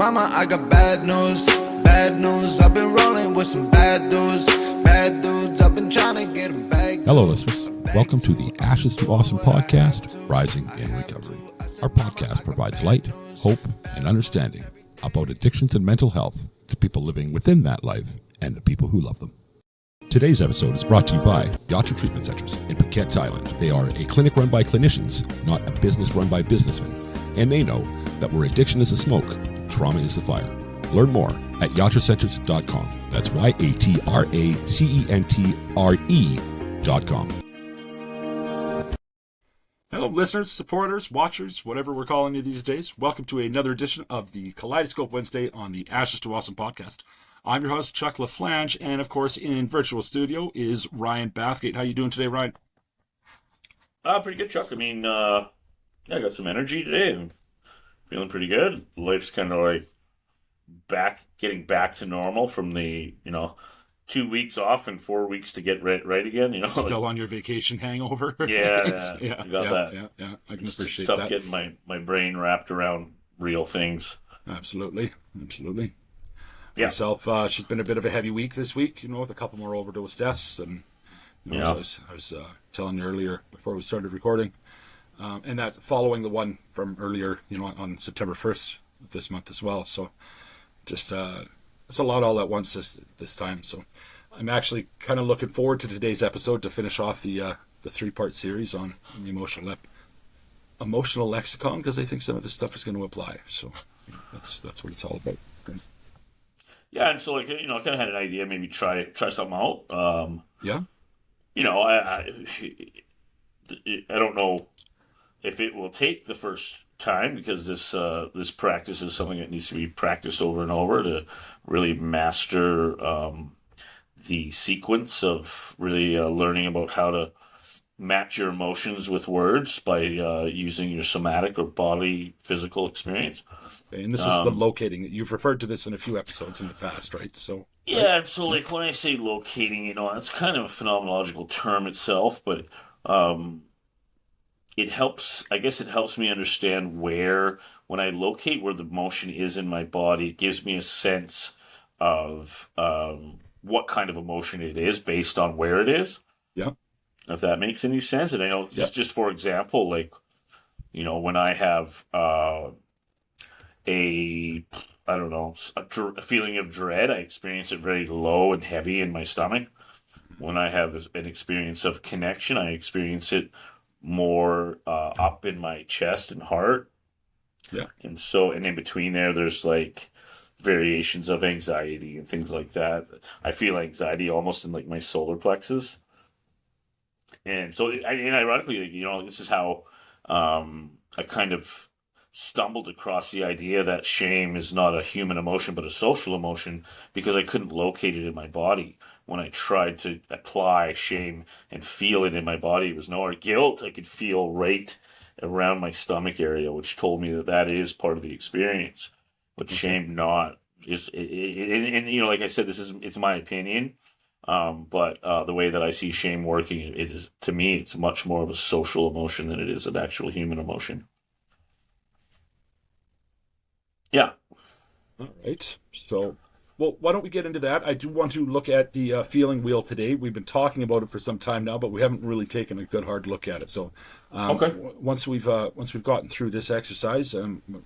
Mama, I got bad news, bad news. I've been rolling with some bad dudes, bad dudes. I've been trying to get a bag. Hello, listeners. Welcome to the Ashes to Awesome podcast, Rising in Recovery. Our podcast provides light, hope, and understanding about addictions and mental health to people living within that life and the people who love them. Today's episode is brought to you by Yacha Treatment Centers in Phuket, Thailand. They are a clinic run by clinicians, not a business run by businessmen. And they know that where addiction is the smoke, trauma is the fire. Learn more at yatracenters.com. That's yatracentre.com. Hello, listeners, supporters, watchers, whatever we're calling you these days. Welcome to another edition of the Kaleidoscope Wednesday on the Ashes to Awesome podcast. I'm your host, Chuck LaFlange, and of course, in virtual studio is Ryan Bathgate. How you doing today, Ryan? Pretty good, Chuck. I got some energy today. I'm feeling pretty good. Life's kind of like getting back to normal from the, 2 weeks off and 4 weeks to get right again. Still on your vacation hangover? Yeah, yeah, I got that. Yeah, I can appreciate tough that. getting my brain wrapped around real things. Absolutely. Yeah. Myself, she's been a bit of a heavy week this week, with a couple more overdose deaths. And as I was telling you earlier before we started recording, and that following the one from earlier, on September 1st of this month as well. So just it's a lot all at once this time. So I'm actually kind of looking forward to today's episode to finish off the 3-part series on the Emotional Lexicon, because I think some of this stuff is going to apply. So that's what it's all about. Okay. Yeah, and so I kind of had an idea, maybe try something out. Yeah. I don't know if it will take the first time, because this practice is something that needs to be practiced over and over to really master the sequence of really learning about how to match your emotions with words by using your somatic or body physical experience. Okay, and this is the locating. You've referred to this in a few episodes in the past, right? So yeah, and so like when I say locating, that's kind of a phenomenological term itself, but it helps me understand when I locate where the motion is in my body, it gives me a sense of what kind of emotion it is based on where it is. Yeah. If that makes any sense. And I know, just for example, like, when I have a feeling of dread, I experience it very low and heavy in my stomach. When I have an experience of connection, I experience it more up in my chest and heart. Yeah. And in between there's like variations of anxiety and things like that. I feel anxiety almost in like my solar plexus. And so, ironically, this is how I kind of stumbled across the idea that shame is not a human emotion, but a social emotion, because I couldn't locate it in my body. When I tried to apply shame and feel it in my body, it was nowhere. Guilt, I could feel right around my stomach area, which told me that is part of the experience. But shame not. Like I said, it's my opinion. But the way that I see shame working, it is, to me, it's much more of a social emotion than it is an actual human emotion. Yeah. All right. So, well, why don't we get into that? I do want to look at the feeling wheel today. We've been talking about it for some time now, but we haven't really taken a good hard look at it. So, okay. Once we've gotten through this exercise,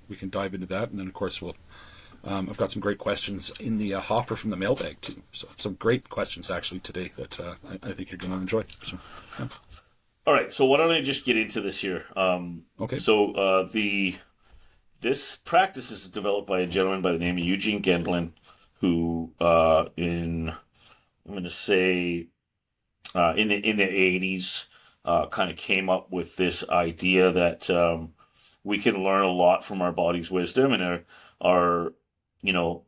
we can dive into that, and then of course we'll. I've got some great questions in the hopper from the mailbag too. So some great questions actually today that I think you're going to enjoy. So, yeah. All right. So why don't I just get into this here? Okay. So this practice is developed by a gentleman by the name of Eugene Gendlin, who in the 80s kind of came up with this idea that we can learn a lot from our body's wisdom, and our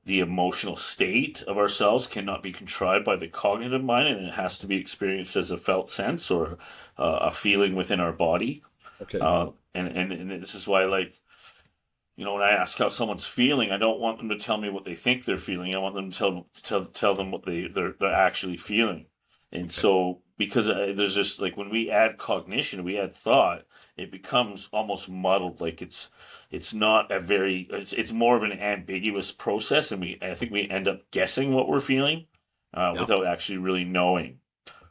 the emotional state of ourselves cannot be contrived by the cognitive mind, and it has to be experienced as a felt sense or a feeling within our body. Okay. And this is why, like, when I ask how someone's feeling, I don't want them to tell me what they think they're feeling. I want them to tell them what they're actually feeling. And so because there's just like when we add cognition, we add thought, it becomes almost muddled. Like it's not a very it's more of an ambiguous process, and I think we end up guessing what we're feeling without actually really knowing.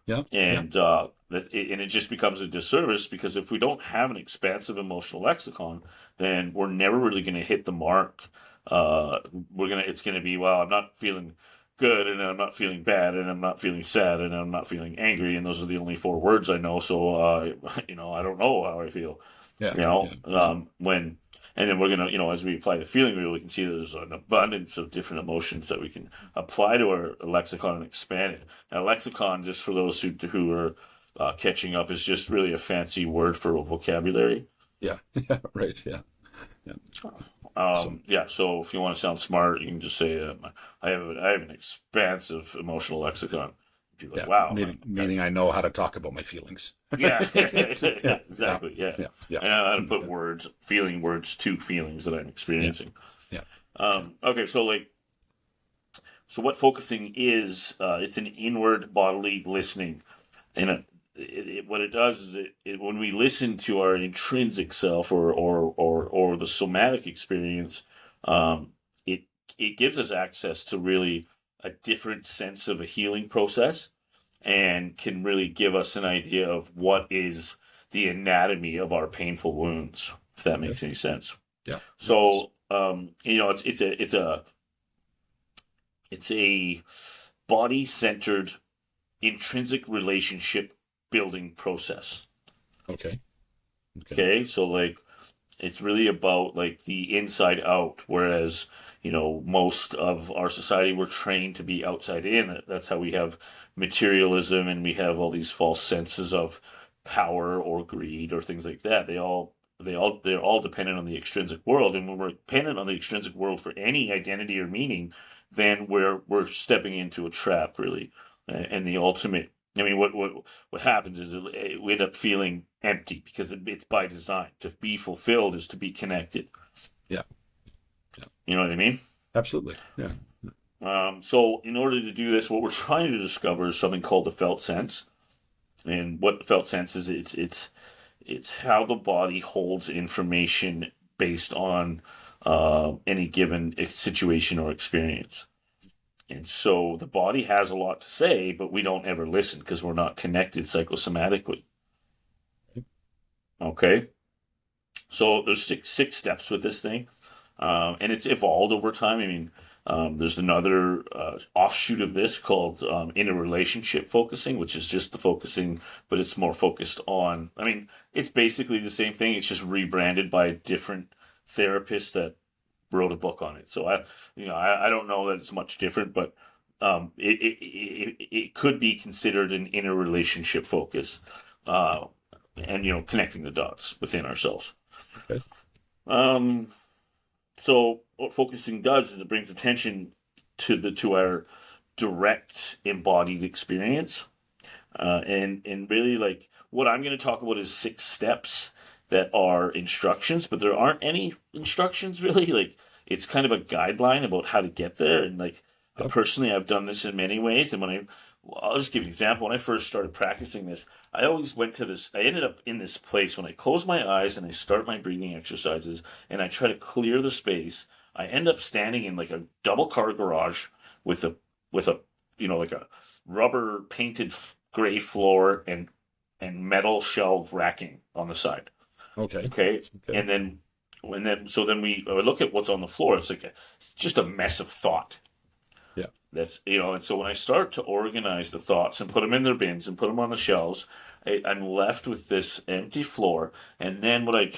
Yeah. And and it just becomes a disservice, because if we don't have an expansive emotional lexicon, then we're never really going to hit the mark. It's gonna be, well, I'm not feeling good, and I'm not feeling bad, and I'm not feeling sad, and I'm not feeling angry, and those are the only 4 words I know. So I don't know how I feel. Yeah. When and then we're gonna, as we apply the feeling wheel, we can see there's an abundance of different emotions that we can apply to our lexicon and expand it. Now, lexicon, just for those who are catching up, is just really a fancy word for vocabulary. Yeah. Yeah. Right. Yeah. So if you want to sound smart, you can just say, I have an expansive emotional lexicon. People are like, wow. Meaning I know how to talk about my feelings. Yeah, exactly. Yeah. Yeah. I know how to put feeling words to feelings that I'm experiencing. Yeah. Okay, so what focusing is, it's an inward bodily listening. And what it does is when we listen to our intrinsic self or the somatic experience, it gives us access to really a different sense of a healing process, and can really give us an idea of what is the anatomy of our painful wounds, if that makes any sense. Yeah. So it's a body-centered intrinsic relationship building process. Okay. So it's really about the inside out, whereas most of our society, we're trained to be outside in. That's how we have materialism, and we have all these false senses of power or greed or things like that. They're all dependent on the extrinsic world, and when we're dependent on the extrinsic world for any identity or meaning, then we're stepping into a trap, really. And the ultimate, what happens is we end up feeling empty, because it's by design. To be fulfilled is to be connected. Yeah. You know what I mean? Absolutely. Yeah. So in order to do this, what we're trying to discover is something called the felt sense. And what the felt sense is, it's how the body holds information based on any given situation or experience. And so the body has a lot to say, but we don't ever listen because we're not connected psychosomatically. Okay? So there's six steps with this thing. And it's evolved over time. There's another offshoot of this called interrelationship focusing, which is just the focusing, but it's more focused on, it's basically the same thing. It's just rebranded by a different therapist that wrote a book on it. So I don't know that it's much different, but it could be considered an interrelationship focus, and connecting the dots within ourselves. Okay. So what focusing does is it brings attention to our direct embodied experience, and really what I'm going to talk about is 6 steps that are instructions, but there aren't any instructions really. It's kind of a guideline about how to get there. And personally, I've done this in many ways. And I'll just give you an example. When I first started practicing this, I always went to this. I ended up in this place when I close my eyes and I start my breathing exercises and I try to clear the space. I end up standing in a double car garage with a rubber painted gray floor and metal shelf racking on the side. Okay. And then I look at what's on the floor. It's just a mess of thought. Yeah. That's, and so when I start to organize the thoughts and put them in their bins and put them on the shelves, I'm left with this empty floor. And then what I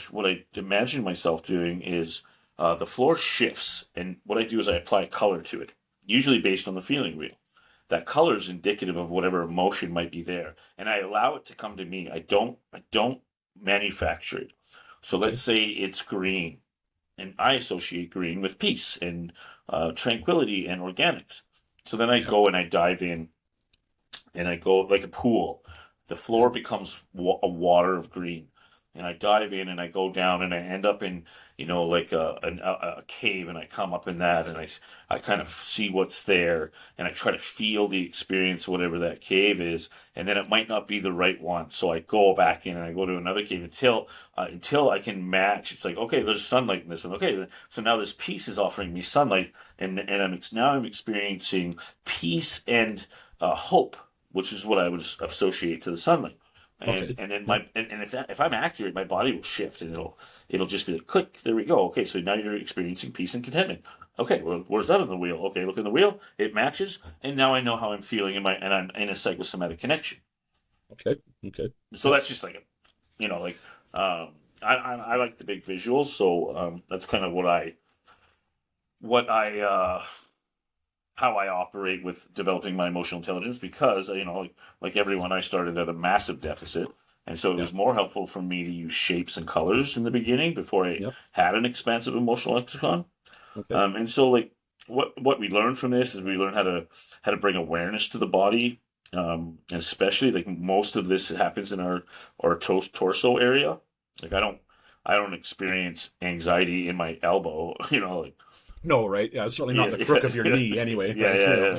imagine myself doing is the floor shifts. And what I do is I apply color to it, usually based on the feeling wheel. That color is indicative of whatever emotion might be there. And I allow it to come to me. I don't manufacture it. So let's say it's green, and I associate green with peace and tranquility and organics. So then I go and I dive in, and I go like a pool. The floor becomes a water of green, and I dive in and I go down and I end up in, like a cave, and I come up in that, and I kind of see what's there, and I try to feel the experience, whatever that cave is, and then it might not be the right one. So I go back in and I go to another cave until I can match. It's like, okay, there's sunlight in this one. Okay, so now this piece is offering me sunlight, and I'm experiencing peace and hope, which is what I would associate to the sunlight. Okay. And then if I'm accurate, my body will shift, and it'll just be like, click, there we go. Okay, so now you're experiencing peace and contentment. Okay, well, where's that on the wheel? Okay, look in the wheel, it matches, and now I know how I'm feeling and I'm in a psychosomatic connection. Okay. So that's just like I like the big visuals, so that's kind of what I how I operate with developing my emotional intelligence, because like everyone, I started at a massive deficit, and so it was more helpful for me to use shapes and colors in the beginning before I had an expansive emotional lexicon. Okay. And so like what we learned from this is we learned how to bring awareness to the body, and especially like most of this happens in our torso area. Like I don't experience anxiety in my elbow, like. No, right? Yeah, it's certainly not the crook of your knee, anyway. Yeah.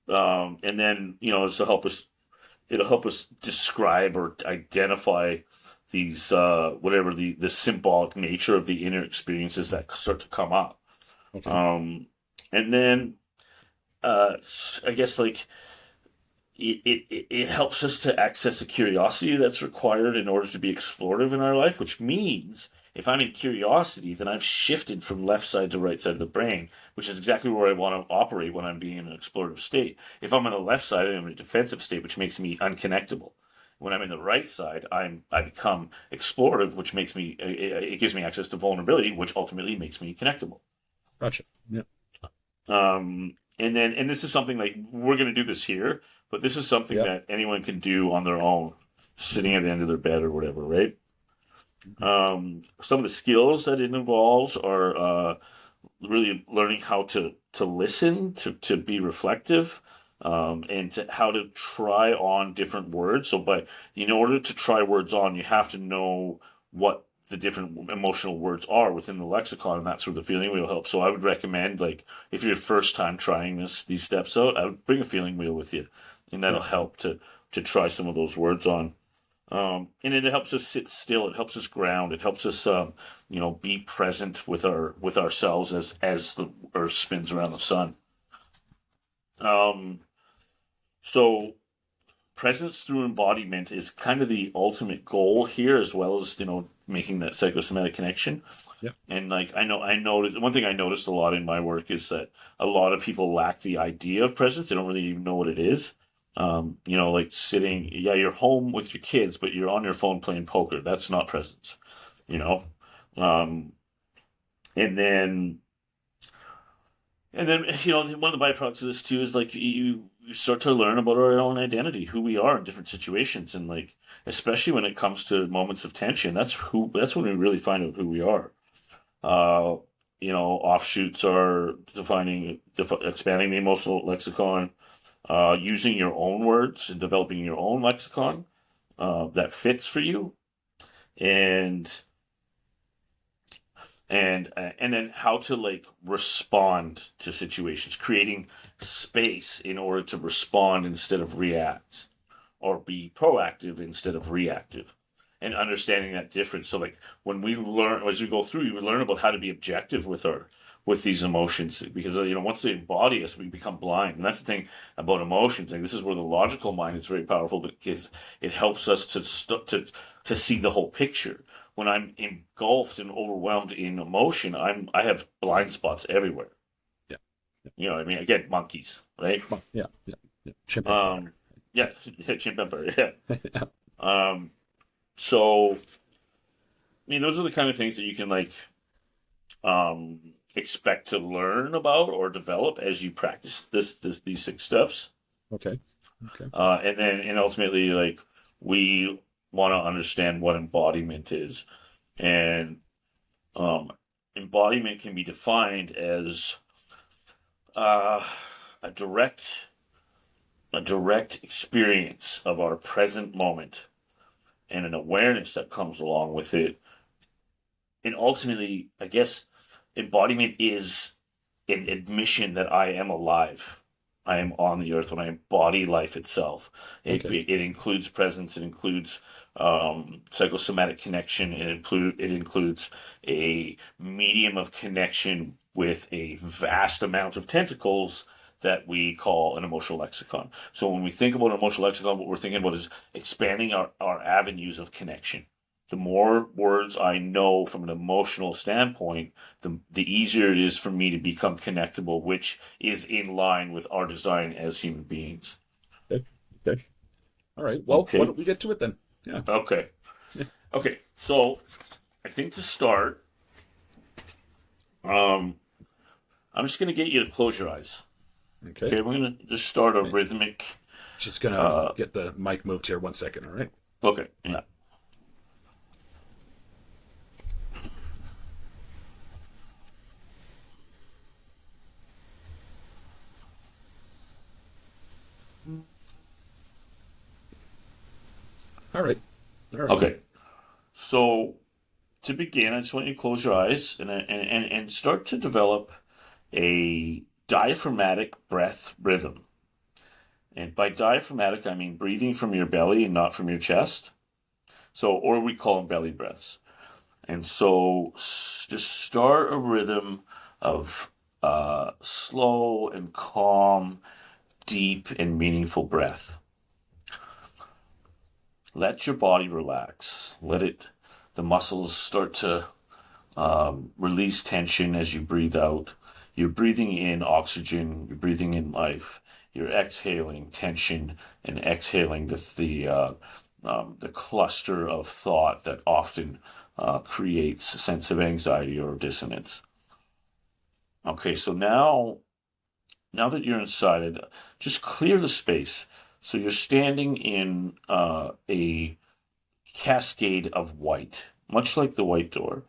And then it'll help us describe or identify these whatever the symbolic nature of the inner experiences that start to come up. Okay. And then I guess like it helps us to access a curiosity that's required in order to be explorative in our life, which means if I'm in curiosity, then I've shifted from left side to right side of the brain, which is exactly where I want to operate when I'm being in an explorative state. If I'm on the left side, I'm in a defensive state, which makes me unconnectable. When I'm in the right side, I become explorative, which makes me it gives me access to vulnerability, which ultimately makes me connectable. Gotcha. Yeah. And this is something like we're going to do this here, but this is something that anyone can do on their own, sitting at the end of their bed or whatever, right? Some of the skills that it involves are really learning how to listen, to be reflective, and how to try on different words. But in order to try words on, you have to know what the different emotional words are within the lexicon, and that's where the feeling wheel helps. So I would recommend, like, if you're first time trying these steps out, I would bring a feeling wheel with you, and that'll help to try some of those words on. And it helps us sit still. It helps us ground. It helps us, be present with ourselves as the Earth spins around the sun. So presence through embodiment is kind of the ultimate goal here, as well as making that psychosomatic connection. Yeah. And like I noticed one thing I noticed a lot in my work is that a lot of people lack the idea of presence. They don't really even know what it is. Like sitting, you're home with your kids, but you're on your phone playing poker. That's not presence, and then one of the byproducts of this too is like you start to learn about our own identity, who we are in different situations, and like especially when it comes to moments of tension, that's when we really find out who we are. Offshoots are expanding the emotional lexicon. Using your own words and developing your own lexicon that fits for you, and then how to like respond to situations, creating space in order to respond instead of react, or be proactive instead of reactive, and understanding that difference. So like when we learn, as we go through, you learn about how to be objective with these emotions, because once they embody us, we become blind. And that's the thing about emotions. Like, this is where the logical mind is very powerful, because it helps us to see the whole picture. When I'm engulfed and overwhelmed in emotion, I have blind spots everywhere. Yeah. You know what I mean? Again, monkeys, right? Yeah. Chimp empire. Chimp empire. Yeah. So, those are the kind of things that you can like expect to learn about or develop as you practice these 6 steps. Okay. And ultimately, like, we want to understand what embodiment is, and embodiment can be defined as a direct experience of our present moment, and an awareness that comes along with it. And ultimately, I guess, embodiment is an admission that I am alive. I am on the earth when I embody life itself. It includes presence. It includes psychosomatic connection. It includes a medium of connection with a vast amount of tentacles that we call an emotional lexicon. So when we think about an emotional lexicon, what we're thinking about is expanding our avenues of connection. The more words I know from an emotional standpoint, the easier it is for me to become connectable, which is in line with our design as human beings. Okay. All right. Well, why don't we get to it then? Yeah. Okay. Okay. So I think to start, I'm just going to get you to close your eyes. Okay. We're going to just start a rhythmic. Just going to get the mic moved here 1 second, all right? Okay. Yeah. All right. Okay. So to begin, I just want you to close your eyes and start to develop a diaphragmatic breath rhythm. And by diaphragmatic, I mean breathing from your belly and not from your chest. So, or we call them belly breaths. And so just start a rhythm of slow and calm, deep and meaningful breath. Let your body relax. The muscles start to release tension as you breathe out. You're breathing in oxygen. You're breathing in life. You're exhaling tension and exhaling the cluster of thought that often creates a sense of anxiety or dissonance. Okay, so now that you're inside it, just clear the space. So you're standing in a cascade of white, much like the white door.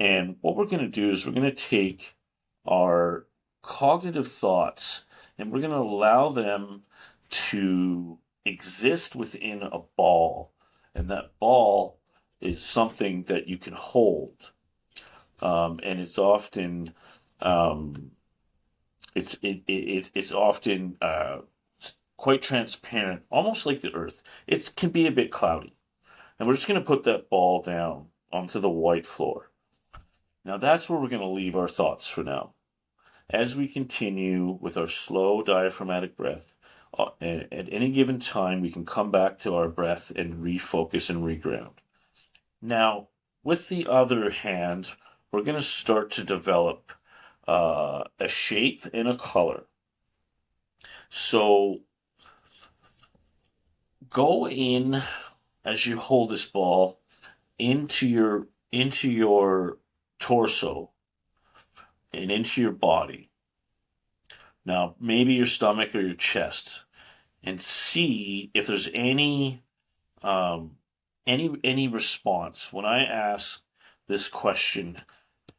And what we're going to do is we're going to take our cognitive thoughts and we're going to allow them to exist within a ball. And that ball is something that you can hold. And it's often it's often quite transparent, almost like the earth. It can be a bit cloudy. And we're just going to put that ball down onto the white floor. Now that's where we're going to leave our thoughts for now. As we continue with our slow diaphragmatic breath, at any given time we can come back to our breath and refocus and reground. Now, with the other hand, we're going to start to develop a shape and a color. So go in as you hold this ball into your torso and into your body. Now, maybe your stomach or your chest, and see if there's any response when I ask this question: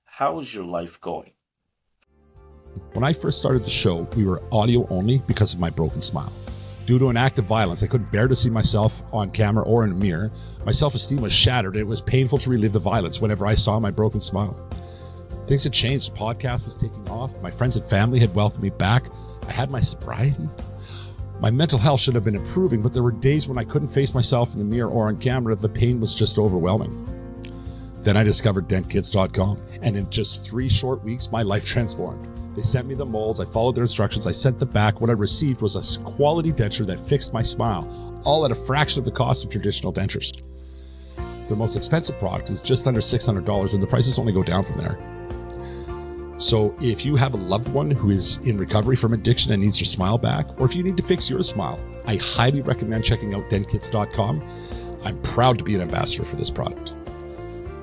how is your life going? When I first started the show, we were audio only because of my broken smile. Due to an act of violence, I couldn't bear to see myself on camera or in a mirror. My self-esteem was shattered, and it was painful to relive the violence whenever I saw my broken smile. Things had changed. The podcast was taking off. My friends and family had welcomed me back. I had my sobriety. My mental health should have been improving, but there were days when I couldn't face myself in the mirror or on camera. The pain was just overwhelming. Then I discovered dentkids.com, and in just 3 short weeks, my life transformed. They sent me the molds, I followed their instructions, I sent them back. What I received was a quality denture that fixed my smile, all at a fraction of the cost of traditional dentures. Their most expensive product is just under $600, and the prices only go down from there. So if you have a loved one who is in recovery from addiction and needs your smile back, or if you need to fix your smile, I highly recommend checking out dentkits.com. I'm proud to be an ambassador for this product.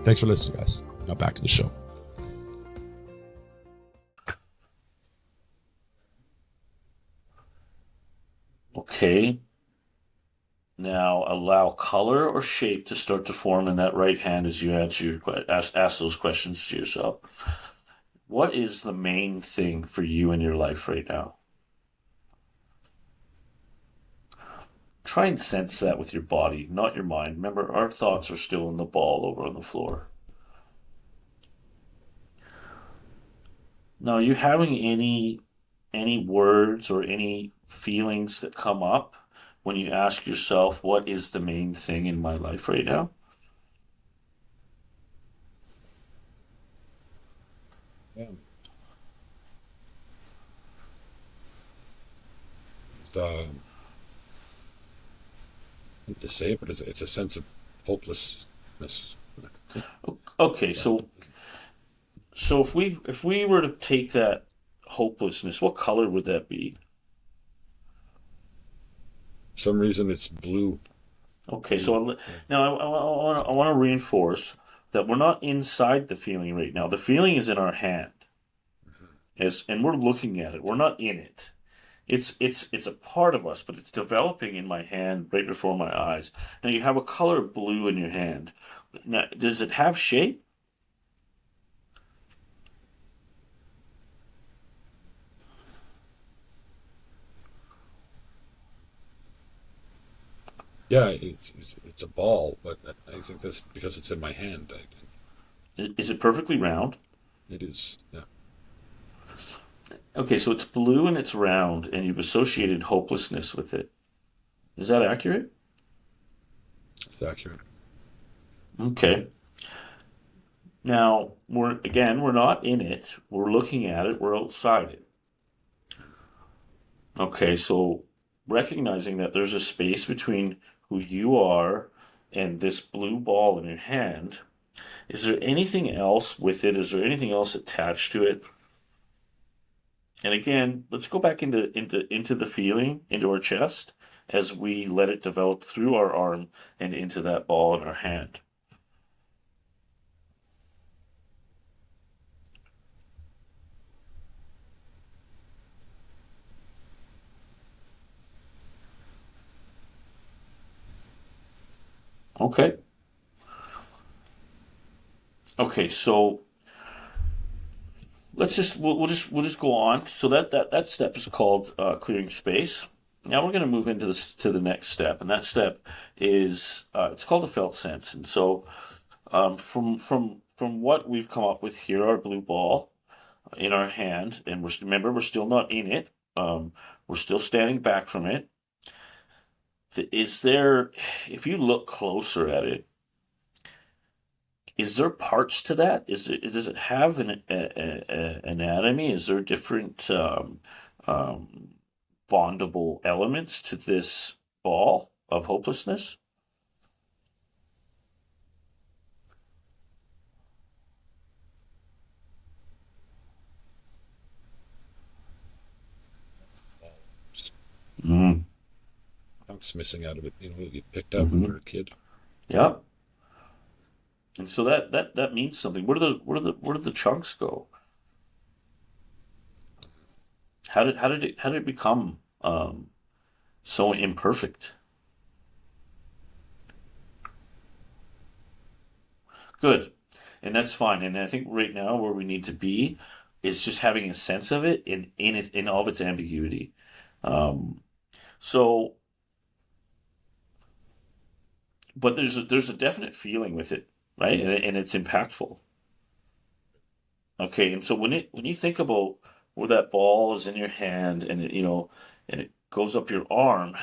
Thanks for listening, guys. Now back to the show. Okay. Now allow color or shape to start to form in that right hand as you ask those questions to yourself. What is the main thing for you in your life right now? Try and sense that with your body, not your mind. Remember, our thoughts are still in the ball over on the floor. Now, are you having any words or any feelings that come up when you ask yourself, what is the main thing in my life right now? Yeah. I hate to say it, but it's a sense of hopelessness. Okay, so if we were to take that hopelessness, what color would that be? For some reason, it's blue. Okay, so now I want to reinforce that we're not inside the feeling right now. The feeling is in our hand, and we're looking at it. We're not in it. It's a part of us, but it's developing in my hand right before my eyes. Now you have a color of blue in your hand. Now, does it have shape? Yeah, it's a ball, but I think that's because it's in my hand. Is it perfectly round? It is. Yeah, Okay, so it's blue and it's round, and you've associated hopelessness with it. Is that accurate? it's accurate. Okay. Now, we're not in it. We're looking at it. We're outside it. Okay, so recognizing that there's a space between who you are and this blue ball in your hand, is there anything else with it? Is there anything else attached to it? And again, let's go back into the feeling, into our chest, as we let it develop through our arm and into that ball in our hand. Okay. Okay, so we'll just go on. So that step is called clearing space. Now we're going to move into this to the next step, and that step is it's called a felt sense. And so from what we've come up with here, our blue ball in our hand, and remember we're still not in it. We're still standing back from it. Is there, if you look closer at it, is there parts to that? Does it have an anatomy? Is there different um, bondable elements to this ball of hopelessness? Mm. Chunks missing out of it. You picked up when you were a kid. Yeah. And so that means something. Where did the chunks go? How did it become so imperfect? Good, and that's fine. And I think right now where we need to be is just having a sense of it in all of its ambiguity. Um, so, but there's a definite feeling with it, right? And it's impactful. Okay, and so when you think about where that ball is in your hand and it goes up your arm,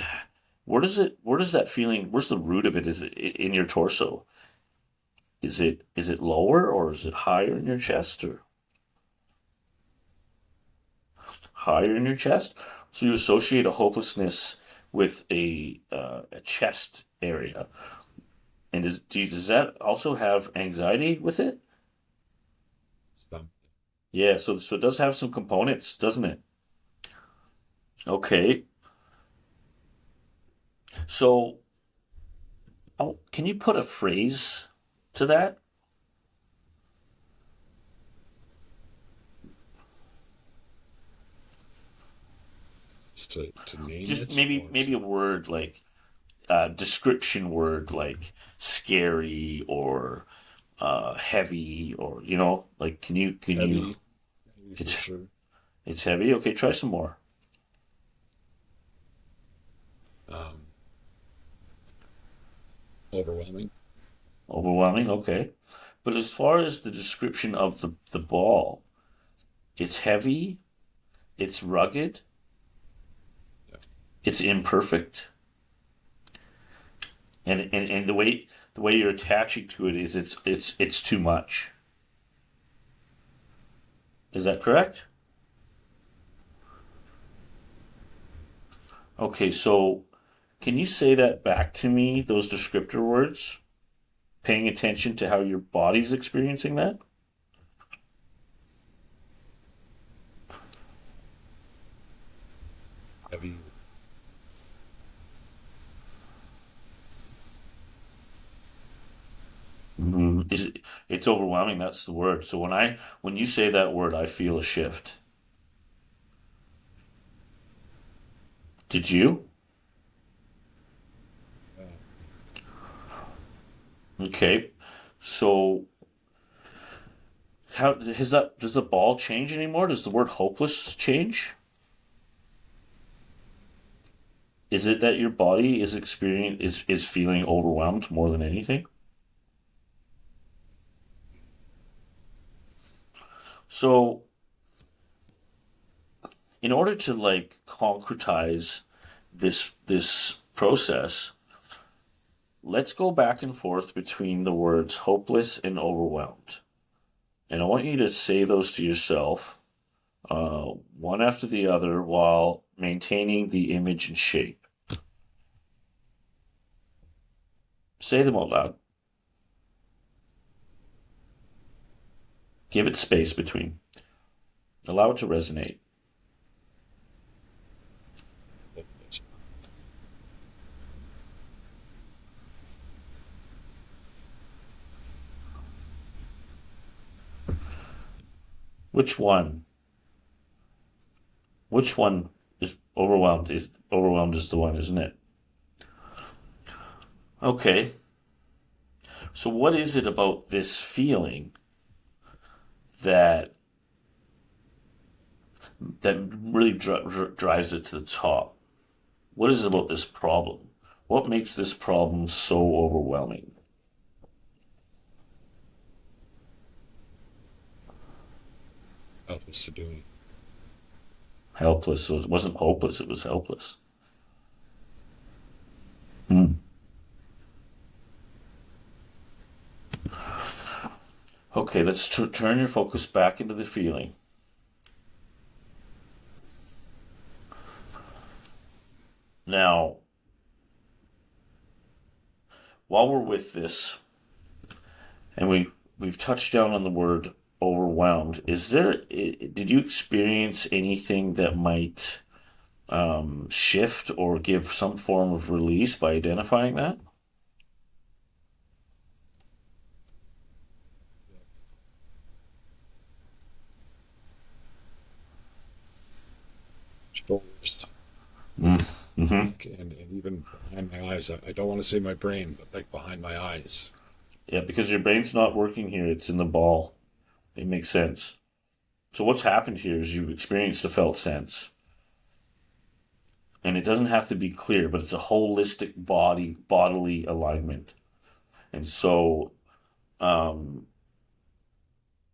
where does that feeling, where's the root of it? Is it in your torso? Is it lower or is it higher in your chest or higher in your chest? So you associate a hopelessness with a chest area. And does that also have anxiety with it? Some. Yeah, so it does have some components, doesn't it? Okay. So, can you put a phrase to that? To name Just it maybe or maybe to a word like description word like scary or heavy or like can you heavy, maybe for it's sure. it's heavy. Okay, try some more. Um, Overwhelming. Overwhelming, okay. But as far as the description of the ball, it's heavy, it's rugged, Yeah. it's imperfect. And the way you're attaching to it is it's too much. Is that correct? Okay, so can you say that back to me, those descriptor words? Paying attention to how your body's experiencing that? Heavy. It's overwhelming, that's the word. So when you say that word, I feel a shift. Did you? Okay. So how does the ball change anymore? Does the word hopeless change? Is it that your body is feeling overwhelmed more than anything? So in order to like concretize this process, let's go back and forth between the words hopeless and overwhelmed. And I want you to say those to yourself, one after the other, while maintaining the image and shape. Say them out loud. Give it space between. Allow it to resonate. Which one? Which one is overwhelmed? Overwhelmed is the one, isn't it? Okay. So what is it about this feeling that really drives it to the top? What is it about this problem? What makes this problem so overwhelming? Helpless to do it. Helpless. So it wasn't hopeless, it was helpless. Okay, let's turn your focus back into the feeling. Now, while we're with this, and we've touched down on the word overwhelmed, did you experience anything that might shift or give some form of release by identifying that? Shoulders. Mm-hmm. And even behind my eyes. I don't want to say my brain, but like behind my eyes. Yeah, because your brain's not working here, it's in the ball. It makes sense. So what's happened here is you've experienced a felt sense. And it doesn't have to be clear, but it's a holistic bodily alignment. And so,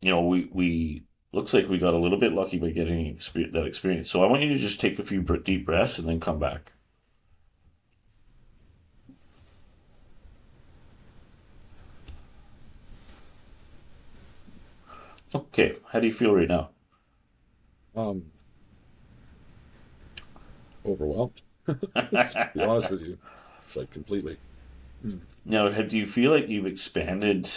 we looks like we got a little bit lucky by getting that experience. So I want you to just take a few deep breaths and then come back. Okay, how do you feel right now? Overwhelmed. To be honest with you, it's like completely. Now, do you feel like you've expanded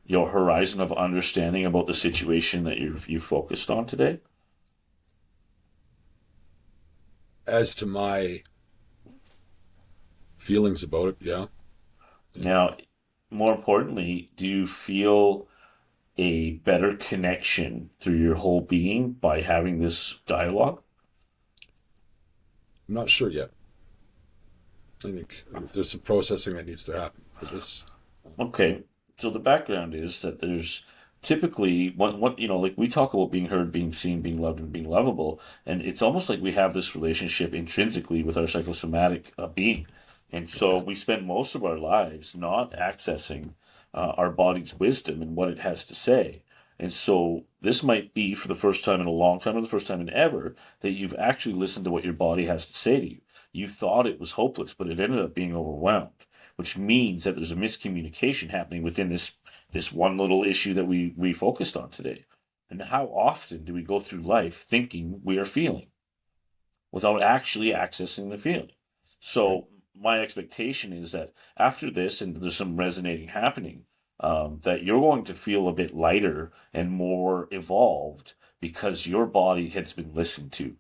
your horizon of understanding about the situation that you focused on today? As to my feelings about it, yeah. Now, more importantly, do you feel a better connection through your whole being by having this dialogue? I'm not sure yet. I think there's some processing that needs to happen for this. Okay, so the background is that there's typically what like we talk about being heard, being seen, being loved, and being lovable, and it's almost like we have this relationship intrinsically with our psychosomatic being, And so we spend most of our lives not accessing our body's wisdom and what it has to say. And so this might be for the first time in a long time, or the first time in ever, that you've actually listened to what your body has to say to you. You thought it was hopeless, but it ended up being overwhelmed, which means that there's a miscommunication happening within this one little issue that we focused on today. And how often do we go through life thinking we are feeling without actually accessing the feeling? So my expectation is that after this, and there's some resonating happening, that you're going to feel a bit lighter and more evolved because your body has been listened to.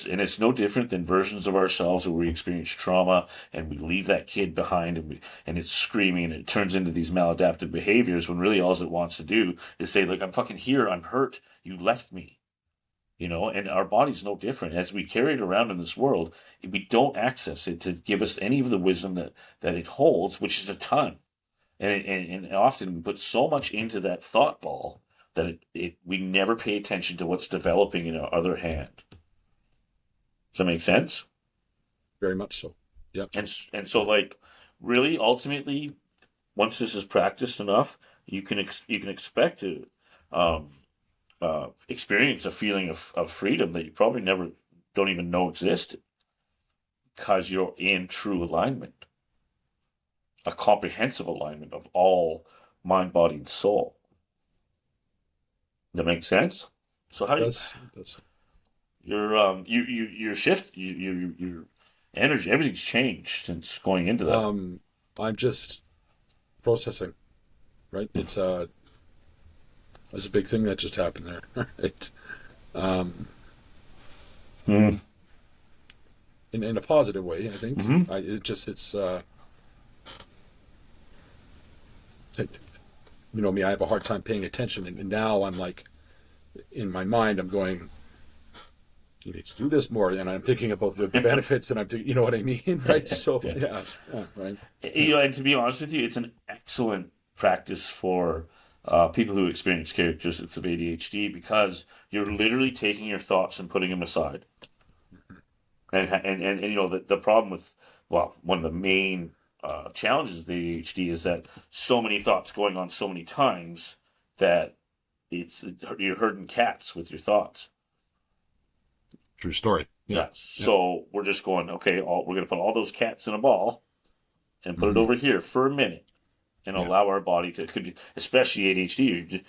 And it's no different than versions of ourselves where we experience trauma and we leave that kid behind and it's screaming and it turns into these maladaptive behaviors when really all it wants to do is say, like, I'm fucking here, I'm hurt, you left me. And our body's no different. As we carry it around in this world, we don't access it to give us any of the wisdom that it holds, which is a ton. And often we put so much into that thought ball that we never pay attention to what's developing in our other hand. Does that make sense? Very much so. Yeah. And so, like, really, ultimately, once this is practiced enough, you can expect to experience a feeling of freedom that you probably never don't even know existed, because you're in true alignment, a comprehensive alignment of all mind, body, and soul. Does that make sense? So how do you? It does. Your shift, your energy, everything's changed since going into that. I'm just processing, right? It's there's a big thing that just happened there, right? In a positive way, I think. Mm-hmm. You know me, I have a hard time paying attention, and now I'm like, in my mind, I'm going, you need to do this more, and I'm thinking about the benefits, and I'm thinking, you know what I mean, right? So yeah, right. And to be honest with you, it's an excellent practice for people who experience characteristics of ADHD, because you're literally taking your thoughts and putting them aside. And the problem with, one of the main challenges of ADHD is that so many thoughts going on so many times that you're herding cats with your thoughts. True story. Yeah. So we're just going, okay, we're going to put all those cats in a ball and put it over here for a minute and allow our body to, especially ADHD,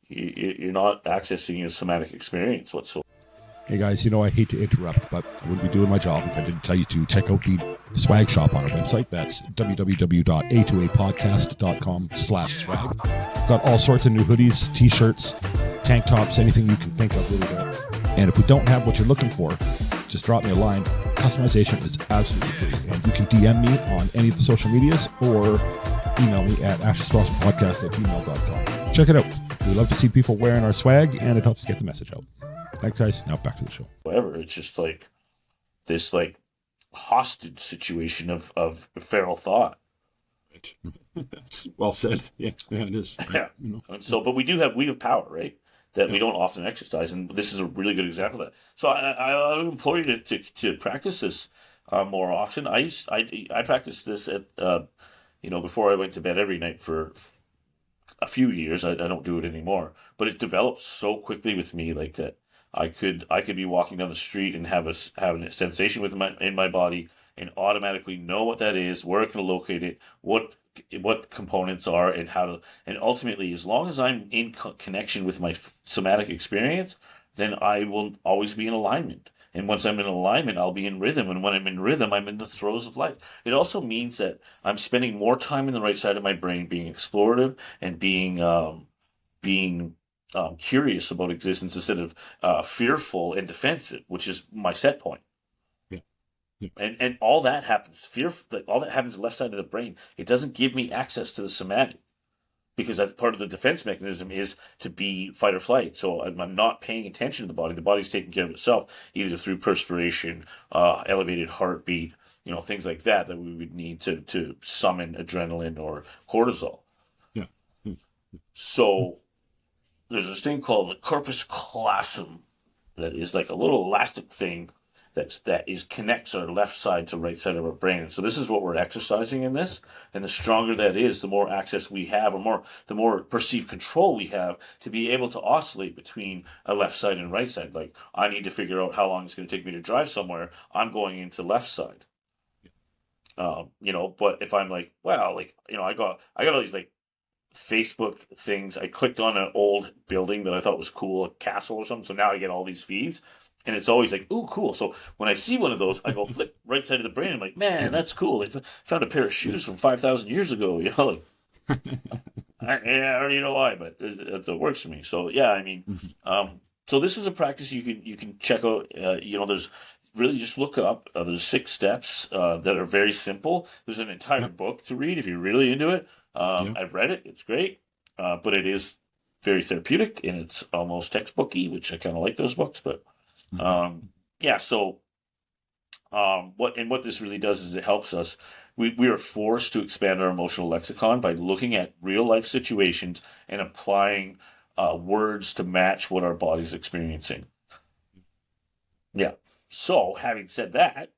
you're not accessing your somatic experience whatsoever. Hey guys, I hate to interrupt, but I wouldn't be doing my job if I didn't tell you to check out the swag shop on our website. That's www.a2apodcast.com/swag. Got all sorts of new hoodies, t-shirts, tank tops, anything you can think of, really good. And if we don't have what you're looking for, just drop me a line. Customization is absolutely free. And you can DM me on any of the social medias or email me at asheswasspodcast@gmail.com. Check it out. We love to see people wearing our swag, and it helps to get the message out. Thanks, guys. Now back to the show. However, it's just like this hostage situation of feral thought. Well said. Yeah, it is. Yeah. And so, but we have power, right? That we don't often exercise, and this is a really good example of that. So I would implore you to practice this more often. I practiced this at before I went to bed every night for a few years. I don't do it anymore, but it developed so quickly with me, like that. I could be walking down the street and have a sensation in my body and automatically know what that is, where I can locate it, what components are, and how to. And ultimately, as long as I'm in connection with my somatic experience, then I will always be in alignment. And once I'm in alignment, I'll be in rhythm. And when I'm in rhythm, I'm in the throes of life. It also means that I'm spending more time in the right side of my brain, being explorative and being curious about existence instead of fearful and defensive, which is my set point. And all that happens. All that happens left side of the brain. It doesn't give me access to the somatic, because that part of the defense mechanism is to be fight or flight. So I'm not paying attention to the body. The body's taking care of itself, either through perspiration, elevated heartbeat, things like that we would need to summon adrenaline or cortisol. Yeah. So there's this thing called the corpus callosum that is like a little elastic thing, that is connects our left side to right side of our brain. And so this is what we're exercising in this. And the stronger that is, the more access we have, or the more perceived control we have to be able to oscillate between a left side and right side. Like, I need to figure out how long it's going to take me to drive somewhere. I'm going into left side. But if I'm like, well, like, I got all these like Facebook things. I clicked on an old building that I thought was cool, a castle or something. So now I get all these feeds, and it's always like, ooh, cool. So when I see one of those, I go flip right side of the brain. I'm like, man, that's cool. They found a pair of shoes from 5,000 years ago. Like, I already know why, but it works for me. So yeah, I mean, so this is a practice you can check out. There's really just look up. There's 6 steps that are very simple. There's an entire book to read if you're really into it. I've read it. It's great, but it is very therapeutic, and it's almost textbooky, which I kind of like those books. But So what this really does is it helps us. We are forced to expand our emotional lexicon by looking at real life situations and applying words to match what our body's experiencing. Yeah. So, having said that,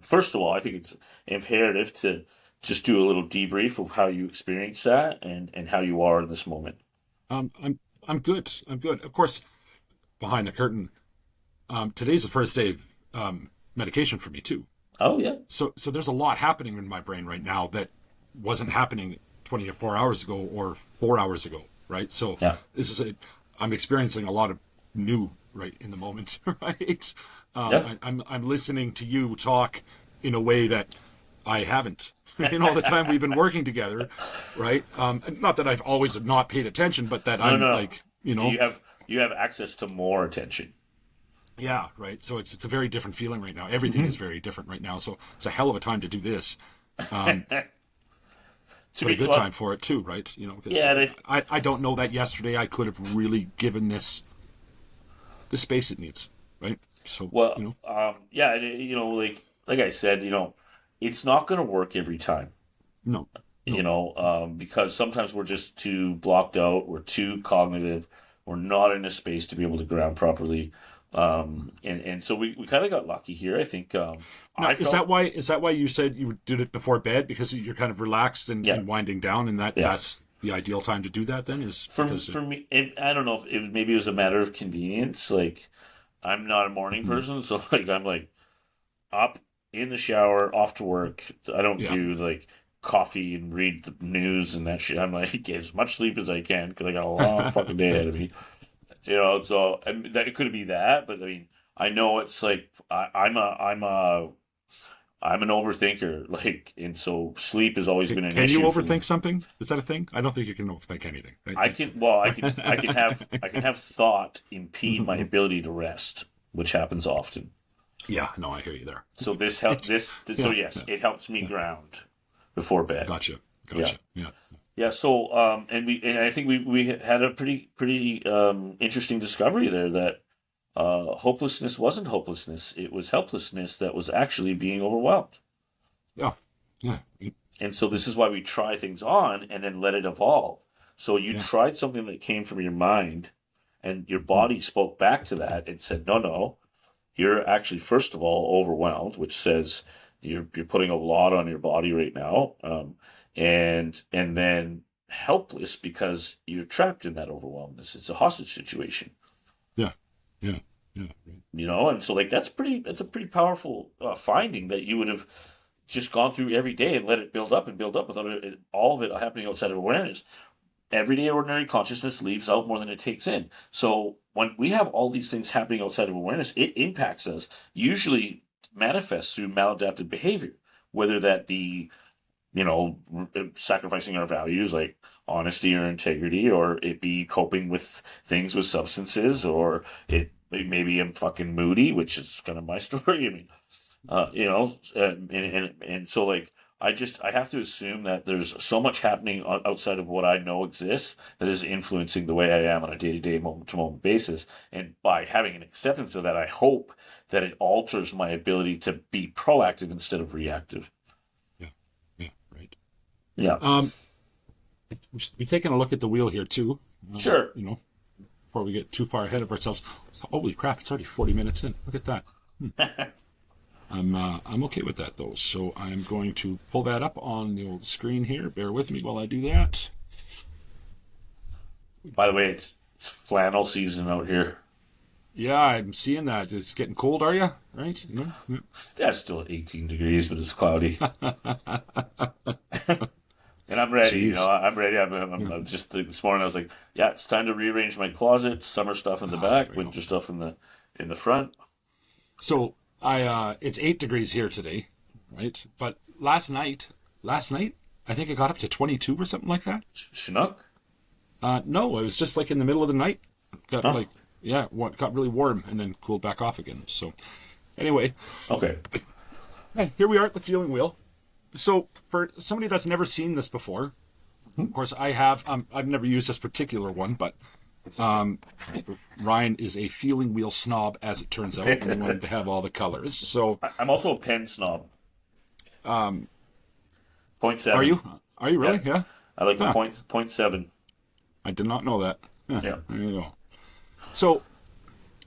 first of all, I think it's imperative to just do a little debrief of how you experience that and how you are in this moment. I'm good. I'm good. Of course, behind the curtain, today's the first day of medication for me too. Oh yeah. So there's a lot happening in my brain right now that wasn't happening 24 hours ago or 4 hours ago, right? So I'm experiencing a lot of new right in the moment, right? I'm listening to you talk in a way that I haven't in all the time we've been working together, right? Not that I've always not paid attention, but that like, you have access to more attention. Yeah, right. So it's a very different feeling right now. Everything is very different right now. So it's a hell of a time to do this. But a good time for it too, right? Because I don't know that yesterday I could have really given this the space it needs, right? So like I said, it's not going to work every time. No. Because sometimes we're just too blocked out, we're too cognitive, we're not in a space to be able to ground properly. And so we kind of got lucky here, I think. Is that why you said you did it before bed, because you're kind of relaxed and winding down, and that's the ideal time to do that? Then is for me. I don't know if maybe it was a matter of convenience. Like, I'm not a morning person, so like I'm like up in the shower, off to work. I don't do like coffee and read the news and that shit. I'm like, get as much sleep as I can because I got a long fucking day ahead of me. So that could be that, but I mean, I know it's like I'm an overthinker, like, and so sleep has always been an issue. Can you overthink something? Is that a thing? I don't think you can overthink anything. Right? I can have thought impede my ability to rest, which happens often. Yeah, no, I hear you there. So this helps. It helps me ground before bed. Gotcha. Yeah. Yeah, so and I think we had a pretty interesting discovery there that hopelessness wasn't hopelessness; it was helplessness that was actually being overwhelmed. Yeah. And so this is why we try things on and then let it evolve. So you tried something that came from your mind, and your body spoke back to that and said, "No, you're actually first of all overwhelmed," which says you're putting a lot on your body right now. And then helpless because you're trapped in that overwhelmness. It's a hostage situation. Yeah. And so like that's a pretty powerful finding that you would have just gone through every day and let it build up without all of it happening outside of awareness. Everyday ordinary consciousness leaves out more than it takes in. So when we have all these things happening outside of awareness, it impacts us, usually manifests through maladaptive behavior, whether that be sacrificing our values like honesty or integrity, or it be coping with things with substances, or maybe I'm fucking moody, which is kind of my story. I mean, and so like I have to assume that there's so much happening outside of what I know exists that is influencing the way I am on a day-to-day, moment-to-moment basis. And by having an acceptance of that, I hope that it alters my ability to be proactive instead of reactive. Yeah. We should be taking a look at the wheel here too. Sure. Before we get too far ahead of ourselves. Holy crap! It's already 40 minutes in. Look at that. I'm okay with that though. So I'm going to pull that up on the old screen here. Bear with me while I do that. By the way, it's flannel season out here. Yeah, I'm seeing that. It's getting cold, are you? Right? No? Yeah. That's still 18 degrees, but it's cloudy. And I'm ready. You Jeez. know, I'm ready. I'm just this morning. I was like, yeah, it's time to rearrange my closet. Summer stuff in the back, there we winter stuff in the front. So it's 8 degrees here today, right? But last night, I think it got up to 22 or something like that. Chinook. No, it was just like in the middle of the night. Got Oh. got really warm and then cooled back off again. So anyway, Okay. hey, here we are at the feeling wheel. So for somebody that's never seen this before, of course I have. I've never used this particular one, but Ryan is a feeling wheel snob, as it turns out, and he wanted to have all the colors. So I'm also a pen snob. 0.7. are you? Are you really? Yeah. I like Huh. a 0.7. I did not know that. Yeah. There you go. So,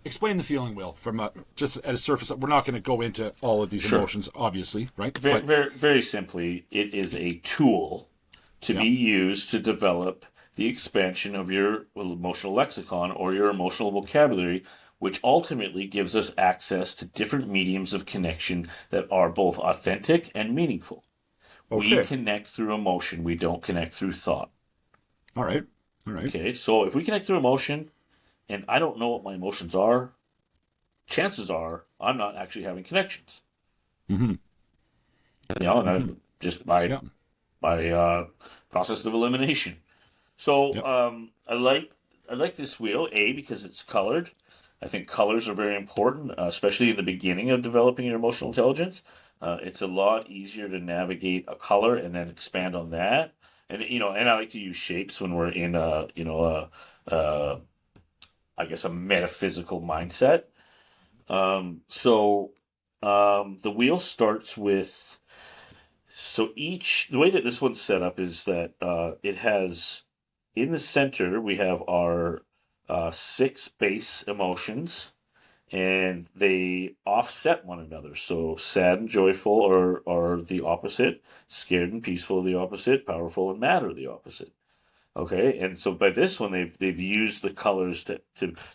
explain the feeling wheel from just at a surface. We're not going to go into all of these Sure. emotions, obviously, right? Very, But- very, very simply, it is a tool to be used to develop the expansion of your emotional lexicon or your emotional vocabulary, which ultimately gives us access to different mediums of connection that are both authentic and meaningful. We Okay. connect through emotion. We don't connect through thought. all right. All right. Okay, so if we connect through emotion, and I don't know what my emotions are, chances are I'm not actually having connections. Mm-hmm. You know, and I, just by Yeah. process of elimination. So Yep. I like this wheel because it's colored. I think colors are very important, especially in the beginning of developing your emotional intelligence. It's a lot easier to navigate a color and then expand on that. And and I like to use shapes when we're in I guess a metaphysical mindset. The wheel starts with. So the way that this one's set up is that it has, in the center, we have our 6 base emotions, and they offset one another. So sad and joyful are the opposite, scared and peaceful are the opposite, powerful and mad are the opposite. Okay, and so by this one, they've used the colors to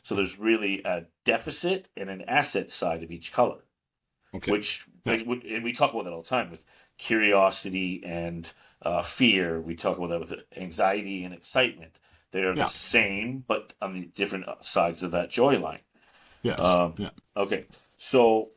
so there's really a deficit and an asset side of each color. Okay. And we talk about that all the time with curiosity and fear. We talk about that with anxiety and excitement. They are Yeah. the same, but on the different sides of that joy line. Yes. Yeah. Okay, so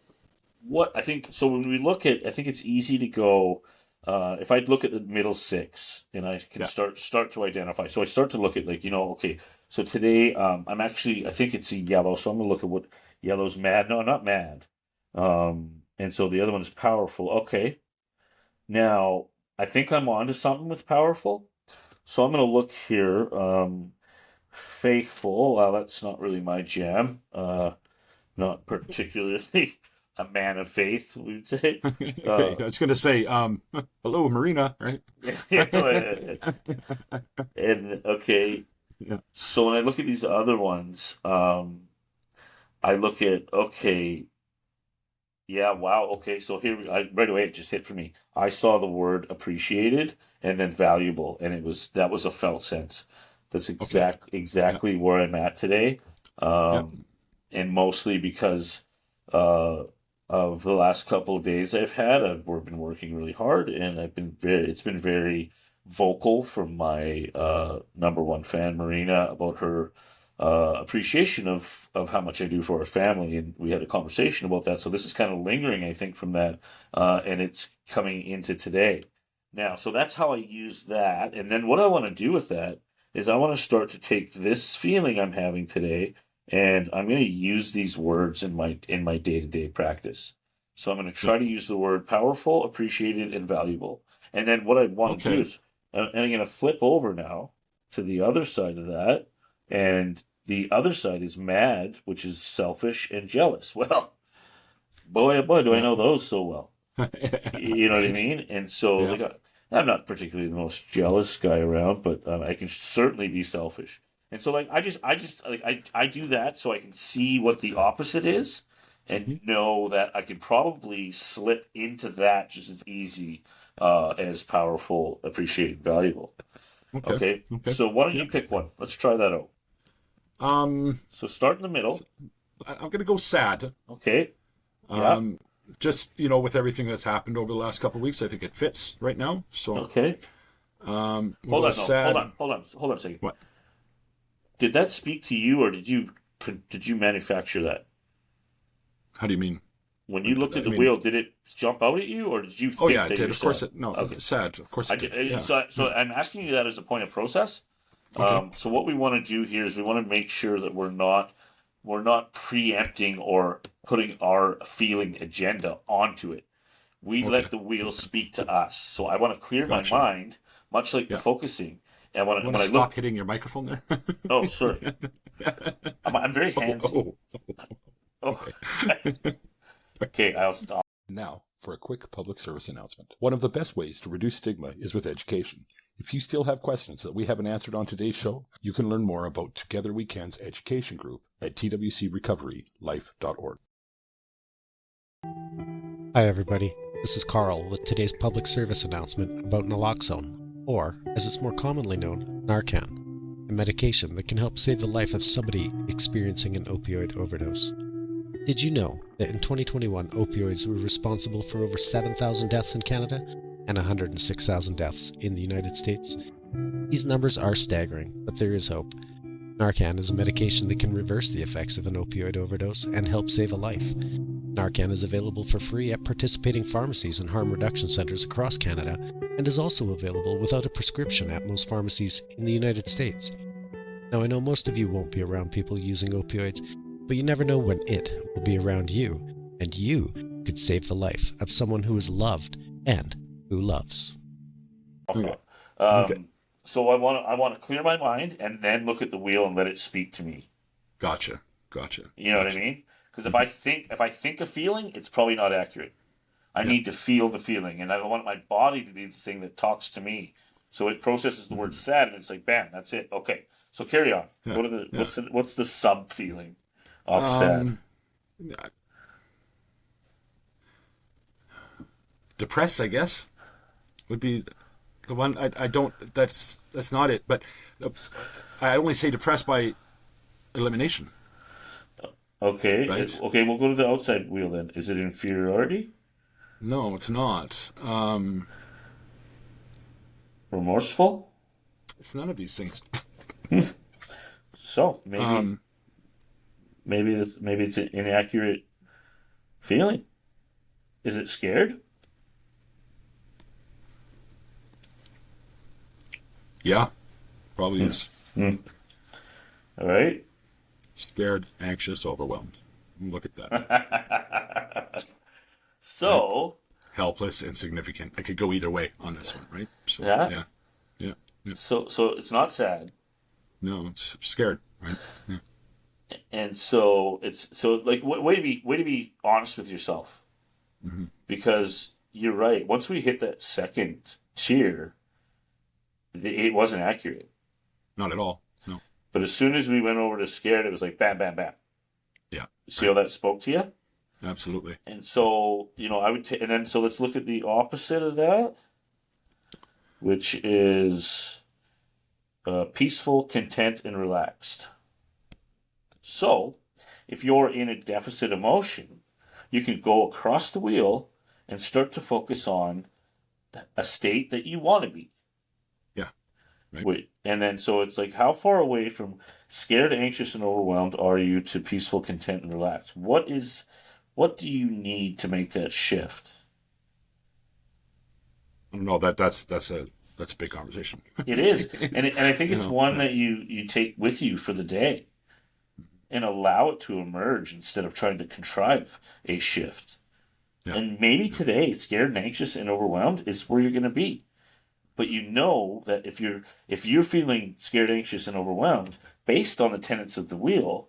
when we look at, I think it's easy to go. If I look at the middle 6, and I can start to identify. So I start to look at okay. So today, I think it's a yellow. So I'm gonna look at what yellow's mad. No, not mad. And so the other one is powerful. Okay. Now, I think I'm on to something with powerful. So I'm going to look here. Faithful. Well, that's not really my jam. Not particularly a man of faith, we would say. Okay. I was going to say, hello, Marina, right? And okay. Yeah. So when I look at these other ones, I look at, okay, yeah, wow, okay, so right away it just hit for me. I saw the word appreciated and then valuable, and that was a felt sense. That's exactly where I'm at today, and mostly because of the last couple of days I've had. I've been working really hard, and it's been very vocal from my number one fan, Marina, about her appreciation of how much I do for our family, and we had a conversation about that. So this is kind of lingering, I think, from that, and it's coming into today. Now, so that's how I use that, and then what I want to do with that is I want to start to take this feeling I'm having today, and I'm going to use these words in my day-to-day practice. So I'm going to try to use the word powerful, appreciated, and valuable. And then what I want to do is, and I'm going to flip over now to the other side of that, and the other side is mad, which is selfish and jealous. Well, boy, oh boy, do I know those so well. You know what I mean? And so I'm not particularly the most jealous guy around, but I can certainly be selfish. And so I do that so I can see what the opposite is, and know that I could probably slip into that just as easy as powerful, appreciated, valuable. Okay. So why don't you pick one? Let's try that out. So start in the middle. I'm going to go sad. Okay. Yeah. Just, with everything that's happened over the last couple of weeks, I think it fits right now. So, Okay. we'll Hold on. sad. Hold on a second. What? Did that speak to you, or did you manufacture that? How do you mean? When you looked at the wheel, did it jump out at you, or did you think Oh, yeah, that it did. you're Of course sad? it. No, Okay. sad. Of course it did. Yeah. So I'm asking you that as a point of process. Okay. So what we want to do here is we want to make sure that we're not preempting or putting our feeling agenda onto it. We let the wheel speak to us. So I want to clear my mind, much like the focusing. And when I Stop look, hitting your microphone there. oh, sorry, I'm very handsy. Oh. Okay, I'll stop. Now, for a quick public service announcement. One of the best ways to reduce stigma is with education. If you still have questions that we haven't answered on today's show, you can learn more about Together We Can's education group at twcrecoverylife.org. Hi everybody, this is Carl with today's public service announcement about naloxone, or, as it's more commonly known, Narcan, a medication that can help save the life of somebody experiencing an opioid overdose. Did you know that in 2021 opioids were responsible for over 7,000 deaths in Canada and 106,000 deaths in the United States? These numbers are staggering, but there is hope. Narcan is a medication that can reverse the effects of an opioid overdose and help save a life. Narcan is available for free at participating pharmacies and harm reduction centers across Canada and is also available without a prescription at most pharmacies in the United States. Now I know most of you won't be around people using opioids, but you never know when it will be around you, and you could save the life of someone who is loved and who loves. Okay. So I want to clear my mind and then look at the wheel and let it speak to me. Gotcha. You know what I mean? Because if I think a feeling, it's probably not accurate. I need to feel the feeling, and I want my body to be the thing that talks to me. So it processes the word sad, and it's like, bam, that's it. Okay, so carry on. Yeah. Go to what's the sub feeling of sad? Depressed, I guess, would be the one. I don't. That's not it. But I only say depressed by elimination. Okay. Right. Okay, we'll go to the outside wheel then. Is it inferiority? No, it's not. Remorseful? It's none of these things. So maybe it's an inaccurate feeling. Is it scared? Yeah, probably is. All right. Scared, anxious, overwhelmed. Look at that. So Helpless, insignificant. I could go either way on this one, right? So, Yeah. Yeah. So it's not sad. No, it's scared, right? Yeah. And so like way to be honest with yourself, because you're right. Once we hit that second tier, it wasn't accurate. Not at all. No. But as soon as we went over to scared, it was like bam, bam, bam. Yeah. See how that spoke to you? Absolutely. And so I would and then so let's look at the opposite of that, which is peaceful, content, and relaxed. So, if you're in a deficit emotion, you can go across the wheel and start to focus on a state that you want to be. Yeah. Right. Wait, and then so it's like, how far away from scared, anxious, and overwhelmed are you to peaceful, content, and relaxed? What do you need to make that shift? No, that's a big conversation. It is, and I think it's one that you take with you for the day, and allow it to emerge instead of trying to contrive a shift. Yeah. And maybe today, scared and anxious and overwhelmed is where you're going to be. But you know that if you're feeling scared, anxious, and overwhelmed, based on the tenets of the wheel,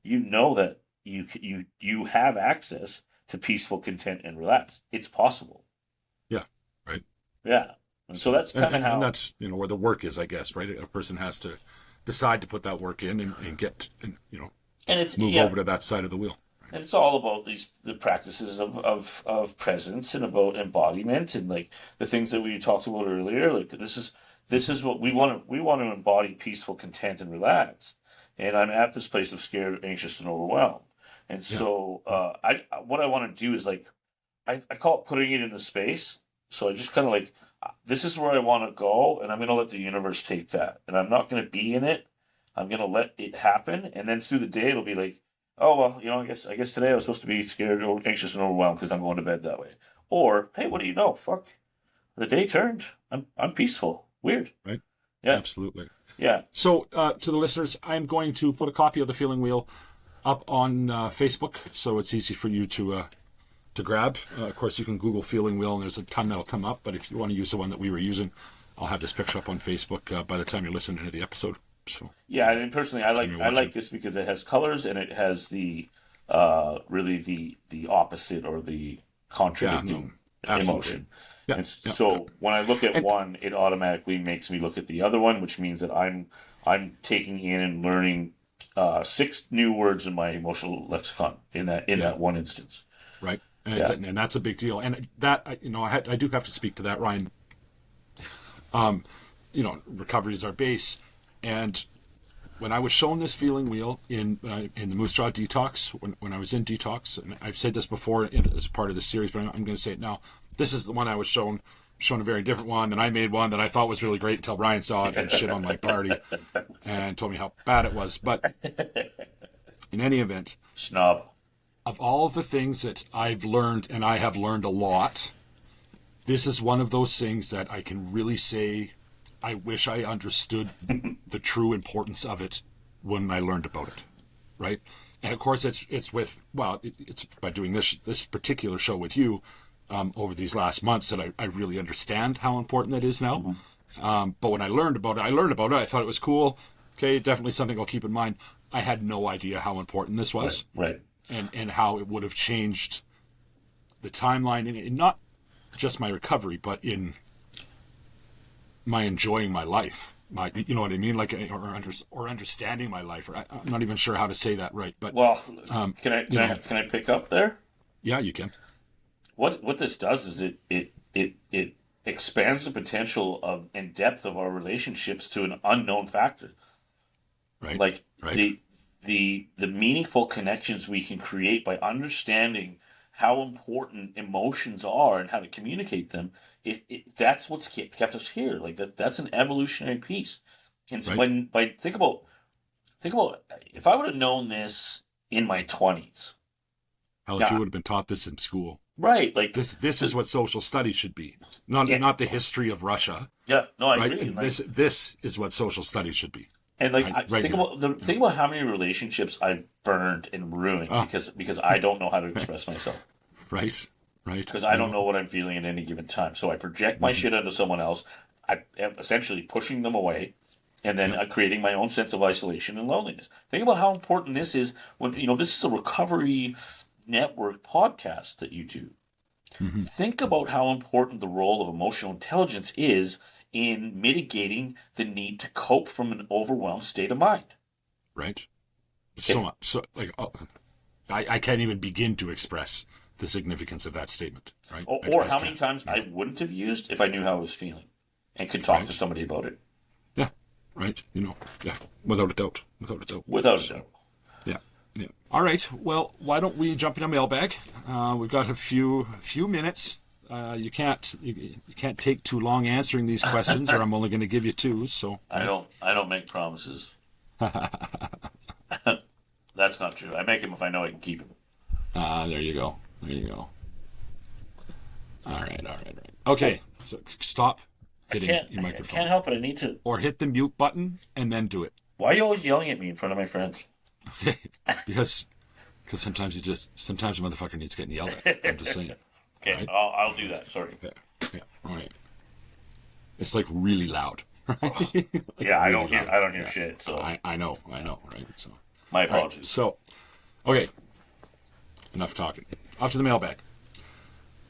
you know that you have access to peaceful, content, and relaxed. It's possible. Yeah. Right. Yeah. And so that's kind of how. And that's where the work is, I guess. Right. A person has to decide to put that work in and get and and it's move over to that side of the wheel. Right? And it's all about the practices of presence and about embodiment and like the things that we talked about earlier. Like this is what we want to embody: peaceful, content, and relaxed. And I'm at this place of scared, anxious, and overwhelmed. And so what I want to do is like I call it putting it in the space. So I just kind of like, this is where I want to go, and I'm going to let the universe take that. And I'm not going to be in it. I'm going to let it happen. And then through the day, it'll be like, oh, well, I guess today I was supposed to be scared or anxious and overwhelmed because I'm going to bed that way. Or, hey, what do you know? Fuck, the day turned. I'm peaceful. Weird. Right? Yeah. Absolutely. Yeah. So to the listeners, I'm going to put a copy of the Feeling Wheel up on Facebook, so it's easy for you to grab. Of course, you can Google Feeling Wheel, and there's a ton that'll come up. But if you want to use the one that we were using, I'll have this picture up on Facebook by the time you're listening to the episode. So yeah, and personally, I like this because it has colors and it has the really the opposite or the contradicting emotion. Yeah, so when I look at one, it automatically makes me look at the other one, which means that I'm taking in and learning 6 new words in my emotional lexicon in that one instance. Right. And that's a big deal. And that, I do have to speak to that, Ryan. Recovery is our base. And when I was shown this Feeling Wheel in the Moose Jaw Detox, when I was in detox, and I've said this before as part of the series, but I'm going to say it now. This is the one I was shown a very different one. Then I made one that I thought was really great until Ryan saw it and shit on my party and told me how bad it was. But in any event, snob. Of all the things that I've learned, and I have learned a lot, this is one of those things that I can really say I wish I understood the true importance of it when I learned about it, right? And of course, it's by doing this particular show with you over these last months that I really understand how important that is now. Mm-hmm. But when I learned about it. I thought it was cool. Okay, definitely something I'll keep in mind. I had no idea how important this was. Right. And how it would have changed the timeline, in not just my recovery, but in my enjoying my life. You know what I mean? Like, or understanding my life. Or I'm not even sure how to say that right. But can I pick up there? Yeah, you can. What this does is it expands the potential of and depth of our relationships to an unknown factor. Right. Like the meaningful connections we can create by understanding how important emotions are and how to communicate them. That's what's kept us here. Like that's an evolutionary piece. And so think about if I would have known this in my 20s. Hell, if you would have been taught this in school. Right, like this is what social studies should be, not the history of Russia. Yeah, no, I agree. And this is what social studies should be. And think about how many relationships I've burned and ruined because I don't know how to express myself. Right. Because I don't know what I'm feeling at any given time, so I project my shit onto someone else. I am essentially pushing them away, and then creating my own sense of isolation and loneliness. Think about how important this is when this is a recovery network podcast that you do. Mm-hmm. Think about how important the role of emotional intelligence is in mitigating the need to cope from an overwhelmed state of mind. Right. So much. So I can't even begin to express the significance of that statement. Right. Or how many times I wouldn't have used if I knew how I was feeling and could talk to somebody about it. Yeah. Right. Yeah. Without a doubt. Yeah. Yeah. All right. Well, why don't we jump in a mailbag? We've got a few minutes. You can't take too long answering these questions, or I'm only going to give you 2. So I don't make promises. That's not true. I make them if I know I can keep them. There you go. All right. Okay. So stop hitting your microphone. I can't help it. I need to. Or hit the mute button and then do it. Why are you always yelling at me in front of my friends? because sometimes a motherfucker needs getting yelled at. I'm just saying. Okay, right? I'll do that. Sorry. Yeah. All right. It's like really loud. Right? Yeah, I don't hear shit. So I know. Right. So my apologies. Right, so okay. Enough talking. Off to the mailbag.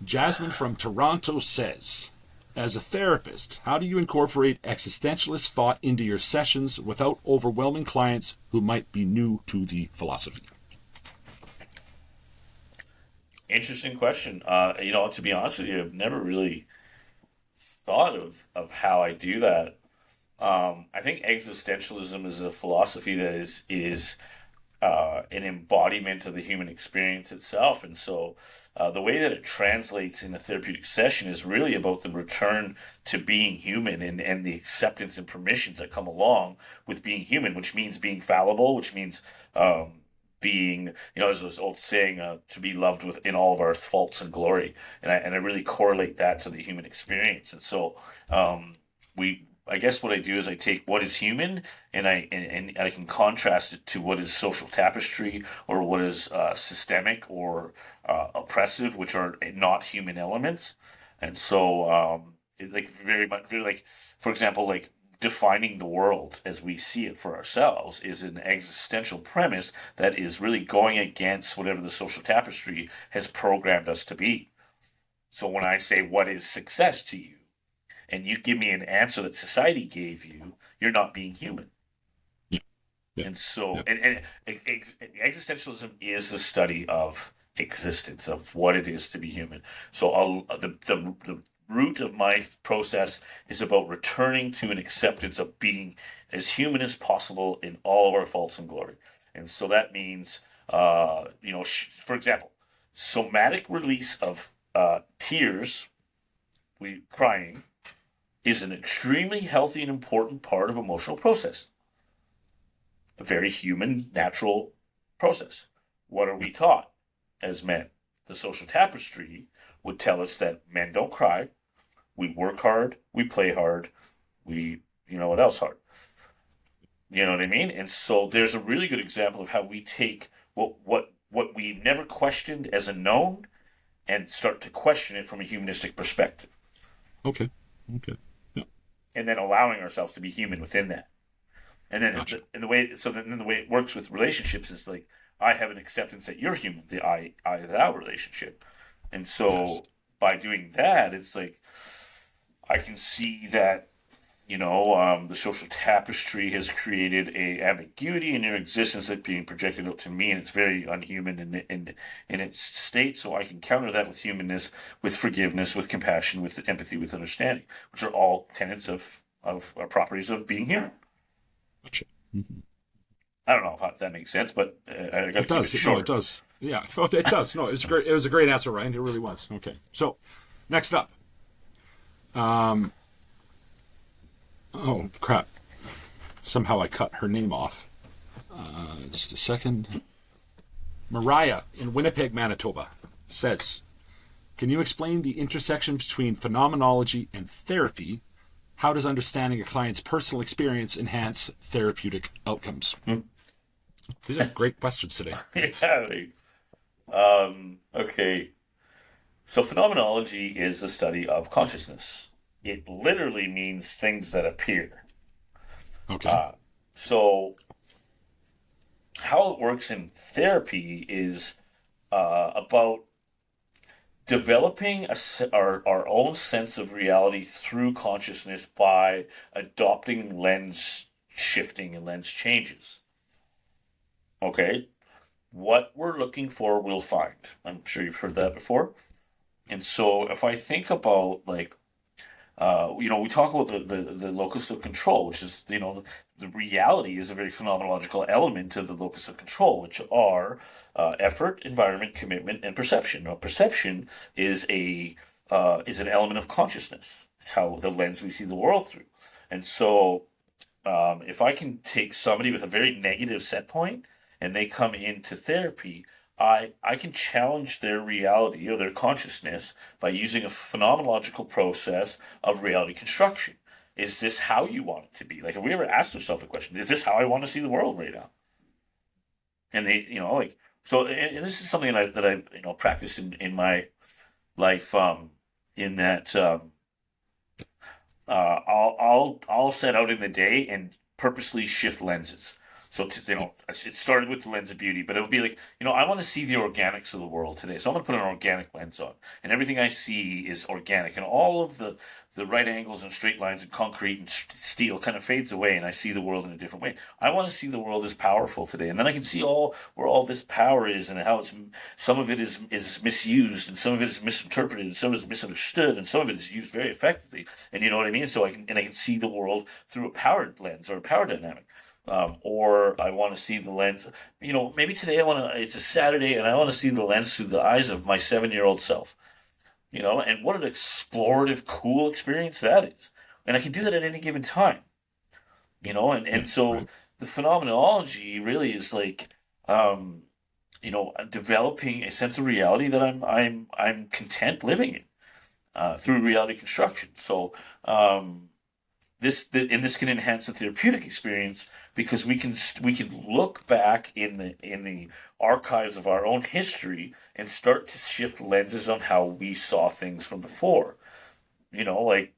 Jasmine from Toronto says, as a therapist, how do you incorporate existentialist thought into your sessions without overwhelming clients who might be new to the philosophy? Interesting question. To be honest with you, I've never really thought of how I do that. I think existentialism is a philosophy that is an embodiment of the human experience itself. And so the way that it translates in a therapeutic session is really about the return to being human and the acceptance and permissions that come along with being human, which means being fallible, which means being, there's this old saying, to be loved with in all of our faults and glory. And I really correlate that to the human experience. And so I guess what I do is I take what is human and I can contrast it to what is social tapestry or what is systemic or oppressive, which are not human elements. And so, very much, for example, like defining the world as we see it for ourselves is an existential premise that is really going against whatever the social tapestry has programmed us to be. So when I say, what is success to you? And you give me an answer that society gave you, you're not being human. Yeah. Yeah. And so, and existentialism is the study of existence, of what it is to be human. So the root of my process is about returning to an acceptance of being as human as possible in all of our faults and glory. And so that means, for example, somatic release of tears, crying, is an extremely healthy and important part of emotional process. A very human, natural process. What are we taught as men? The social tapestry would tell us that men don't cry, we work hard, we play hard, what else hard? You know what I mean? And so there's a really good example of how we take what we've never questioned as a known and start to question it from a humanistic perspective. Okay. And then allowing ourselves to be human within that. And then Gotcha. the way it works with relationships is like, I have an acceptance that you're human, the I-thou relationship. And so by doing that, it's like, I can see that, the social tapestry has created a ambiguity in your existence that being projected out to me, and it's very unhuman in its state. So I can counter that with humanness, with forgiveness, with compassion, with empathy, with understanding, which are all tenets of properties of being human. Gotcha. Mm-hmm. I don't know if that makes sense, but I got to keep it short. No, it does. Yeah, it does. No, it's great. It was a great answer, Ryan. It really was. Okay, so next up. Oh, crap. Somehow I cut her name off. Just a second. Mariah in Winnipeg, Manitoba says, can you explain the intersection between phenomenology and therapy? How does understanding a client's personal experience enhance therapeutic outcomes? These are great questions today. Yeah. Okay. So phenomenology is the study of consciousness. It literally means things that appear. Okay. So how it works in therapy is about developing our own sense of reality through consciousness by adopting lens shifting and lens changes. Okay? What we're looking for, we'll find. I'm sure you've heard that before. And so if I think about we talk about the locus of control, which is, the reality is a very phenomenological element of the locus of control, which are effort, environment, commitment, and perception. Now, perception is an element of consciousness. It's how the lens we see the world through. And so if I can take somebody with a very negative set point and they come into therapy, I can challenge their reality or their consciousness by using a phenomenological process of reality construction. Is this how you want it to be? Like, have we ever asked ourselves the question, is this how I want to see the world right now? And they, so, and this is something that I practice in my life, in that I'll set out in the day and purposely shift lenses. So, it started with the lens of beauty, but it would be like, I want to see the organics of the world today. So I'm going to put an organic lens on, and everything I see is organic, and all of the right angles and straight lines and concrete and steel kind of fades away, and I see the world in a different way. I want to see the world as powerful today, and then I can see where all this power is, and how some of it is misused, and some of it is misinterpreted, and some of it is misunderstood, and some of it is used very effectively. And you know what I mean? So I can see the world through a powered lens or a power dynamic. Or I want to see the lens. Maybe today it's a Saturday and I want to see the lens through the eyes of my 7-year-old self. And what an explorative, cool experience that is. And I can do that at any given time. So Right. the phenomenology really is like, developing a sense of reality that I'm content living in through reality construction. So, this can enhance the therapeutic experience because we can look back in the archives of our own history and start to shift lenses on how we saw things from before. Like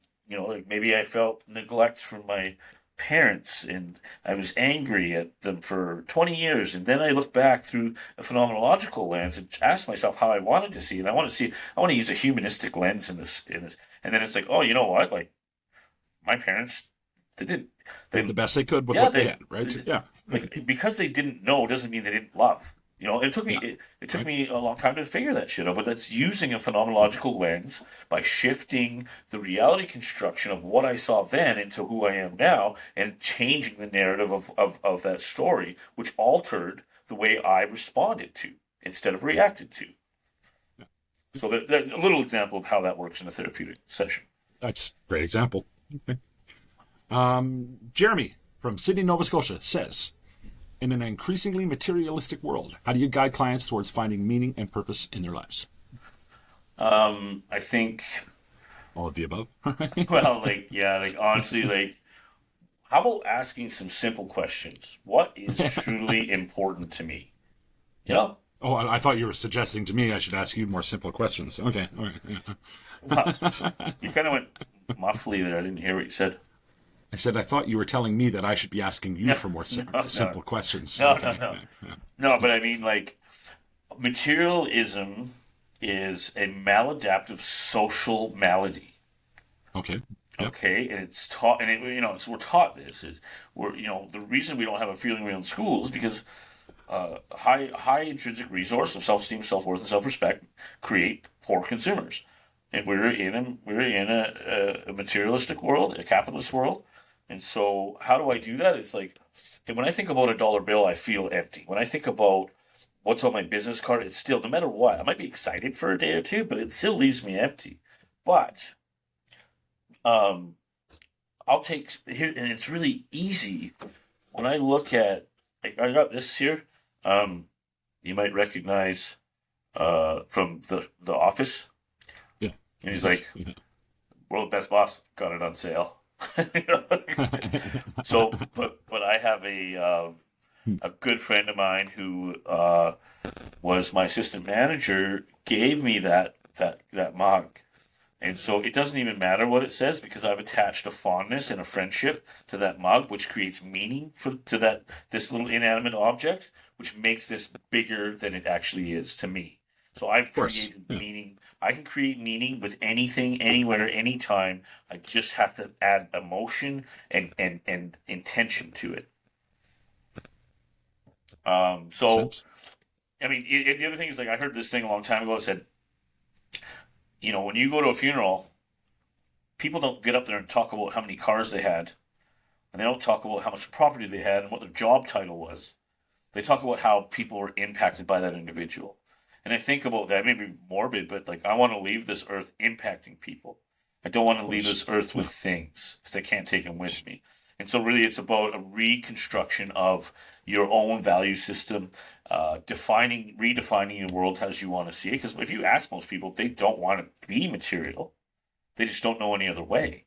maybe I felt neglect from my parents and I was angry at them for 20 years, and then I look back through a phenomenological lens and ask myself how I wanted to see it. I want to use a humanistic lens in this, and then it's like, oh, you know what, like my parents, they did They did the best they could with yeah what they they had, right? Yeah. like because they didn't know doesn't mean they didn't love. It took me it took me a long time to figure that shit out, but that's using a phenomenological lens by shifting the reality construction of what I saw then into who I am now and changing the narrative of that story, which altered the way I responded to instead of reacted to. So that's a little example of how that works in a therapeutic session. That's a great example. Okay. Jeremy from Sydney, Nova Scotia says, in an increasingly materialistic world, how do you guide clients towards finding meaning and purpose in their lives? I think, All of the above. well, honestly, how about asking some simple questions? What is truly important to me? You know? Oh, I thought you were suggesting to me I should ask you more simple questions. Okay, all right. Yeah. You kind of went muffly there. I didn't hear what you said. I said I thought you were telling me that I should be asking you for more simple questions. Okay. Yeah. No, but I mean, like, materialism is a maladaptive social malady. Okay. Yep. Okay, and it's taught, and so we're taught this is the reason we don't have a feeling wheel in schools is because high intrinsic resource of self-esteem, self-worth, and self-respect create poor consumers, and we're in a materialistic world, a capitalist world, and so how do I do that? It's like when I think about a dollar bill, I feel empty. When I think about what's on my business card, it's still, no matter what, I might be excited for a day or two, but it still leaves me empty. But I'll take here, and it's really easy when I look at. I got this here. You might recognize from the Office. Yeah. And he's like, Yeah. "World best boss, got it on sale." So, but I have a good friend of mine who was my assistant manager. Gave me that mug. And so it doesn't even matter what it says because I've attached a fondness and a friendship to that mug, which creates meaning to this little inanimate object, which makes this bigger than it actually is to me. So I've created meaning. I can create meaning with anything, anywhere, anytime. I just have to add emotion and intention to it. So, I mean, the other thing is, like, I heard this thing a long time ago. It said, when you go to a funeral, people don't get up there and talk about how many cars they had, and they don't talk about how much property they had and what their job title was. They talk about how people were impacted by that individual. And I think about that, maybe morbid, but like, I want to leave this earth impacting people. I don't want to leave this earth with things because I can't take them with me. And so really it's about a reconstruction of your own value system, redefining your world as you want to see it. Because if you ask most people, they don't want to be material. They just don't know any other way.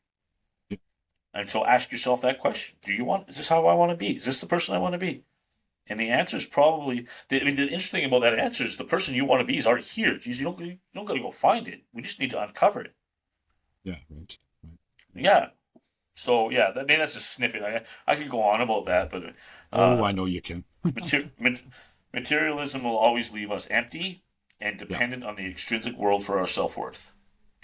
And so ask yourself that question. Is this how I want to be? Is this the person I want to be? And the answer is probably, the interesting thing about that answer is the person you want to be is already here. You don't got to go find it. We just need to uncover it. Yeah, right. Yeah. So yeah, that's a snippet. I could go on about that, but I know you can. materialism will always leave us empty and Yeah, dependent on the extrinsic world for our self-worth.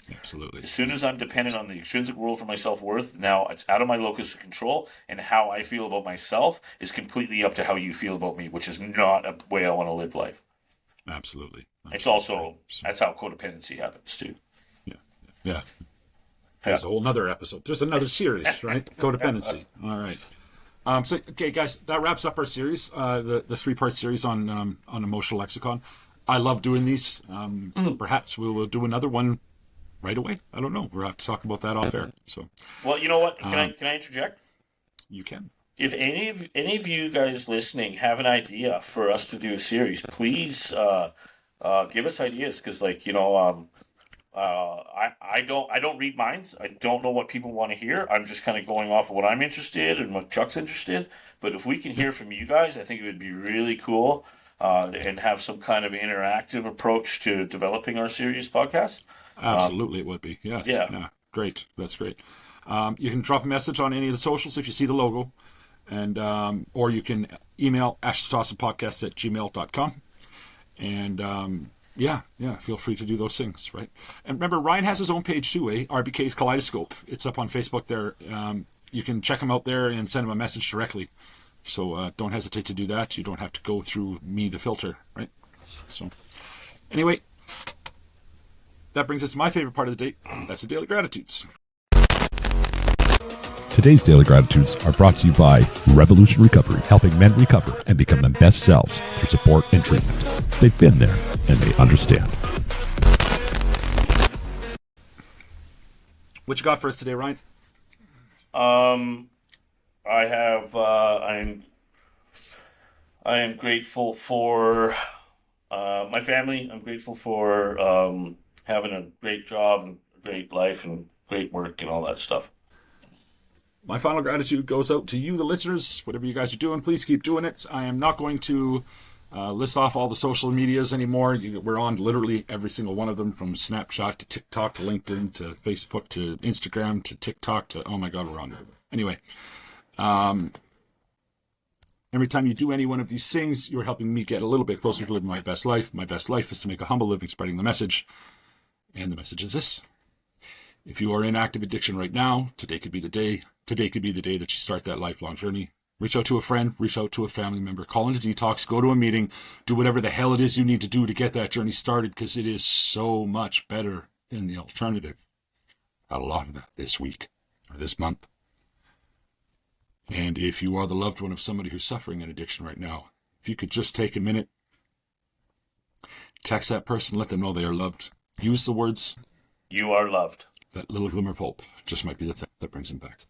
absolutely. As soon as I'm dependent on the extrinsic world for my self-worth, now it's out of my locus of control, and how I feel about myself is completely up to how you feel about me, which is not a way I want to live life. Absolutely. It's also, that's how codependency happens too. Yeah. There's a whole nother episode. There's another series, right? Codependency. All right. So, okay, guys, that wraps up our series, the 3-part series on Emotional Lexicon. I love doing these. Perhaps we will do another one right away. I don't know. We'll have to talk about that off air. So, well, you know what? Can I interject? You can. If any of you guys listening have an idea for us to do a series, please give us ideas, because I don't read minds. I don't know what people want to hear. I'm just kind of going off of what I'm interested and what Chuck's interested. But if we can hear from you guys, I think it would be really cool, and have some kind of interactive approach to developing our series podcast. Absolutely, it would be. Yes. Yeah. Great. That's great. You can drop a message on any of the socials if you see the logo, and or you can email ashestossampodcast@gmail.com. And feel free to do those things, right? And remember, Ryan has his own page too, RBK's Kaleidoscope. It's up on Facebook there. You can check him out there and send him a message directly. So don't hesitate to do that. You don't have to go through me, the filter, right? So anyway, that brings us to my favorite part of the day. That's the Daily Gratitudes. Today's Daily Gratitudes are brought to you by Revolution Recovery, helping men recover and become their best selves through support and treatment. They've been there and they understand. What you got for us today, Ryan? I have. I am grateful for my family. I'm grateful for having a great job and a great life and great work and all that stuff. My final gratitude goes out to you, the listeners. Whatever you guys are doing, please keep doing it. I am not going to list off all the social medias anymore. We're on literally every single one of them, from Snapchat to TikTok to LinkedIn to Facebook to Instagram to TikTok to, oh my God, we're on it. Anyway, every time you do any one of these things, you're helping me get a little bit closer to living my best life. My best life is to make a humble living spreading the message. And the message is this. If you are in active addiction right now, today could be the day. Today could be the day that you start that lifelong journey. Reach out to a friend, reach out to a family member, call in a detox, go to a meeting, do whatever the hell it is you need to do to get that journey started, because it is so much better than the alternative. Got a lot of that this week or this month. And if you are the loved one of somebody who's suffering an addiction right now, if you could just take a minute, text that person, let them know they are loved. Use the words, "You are loved." that little glimmer of hope just might be the thing that brings them back.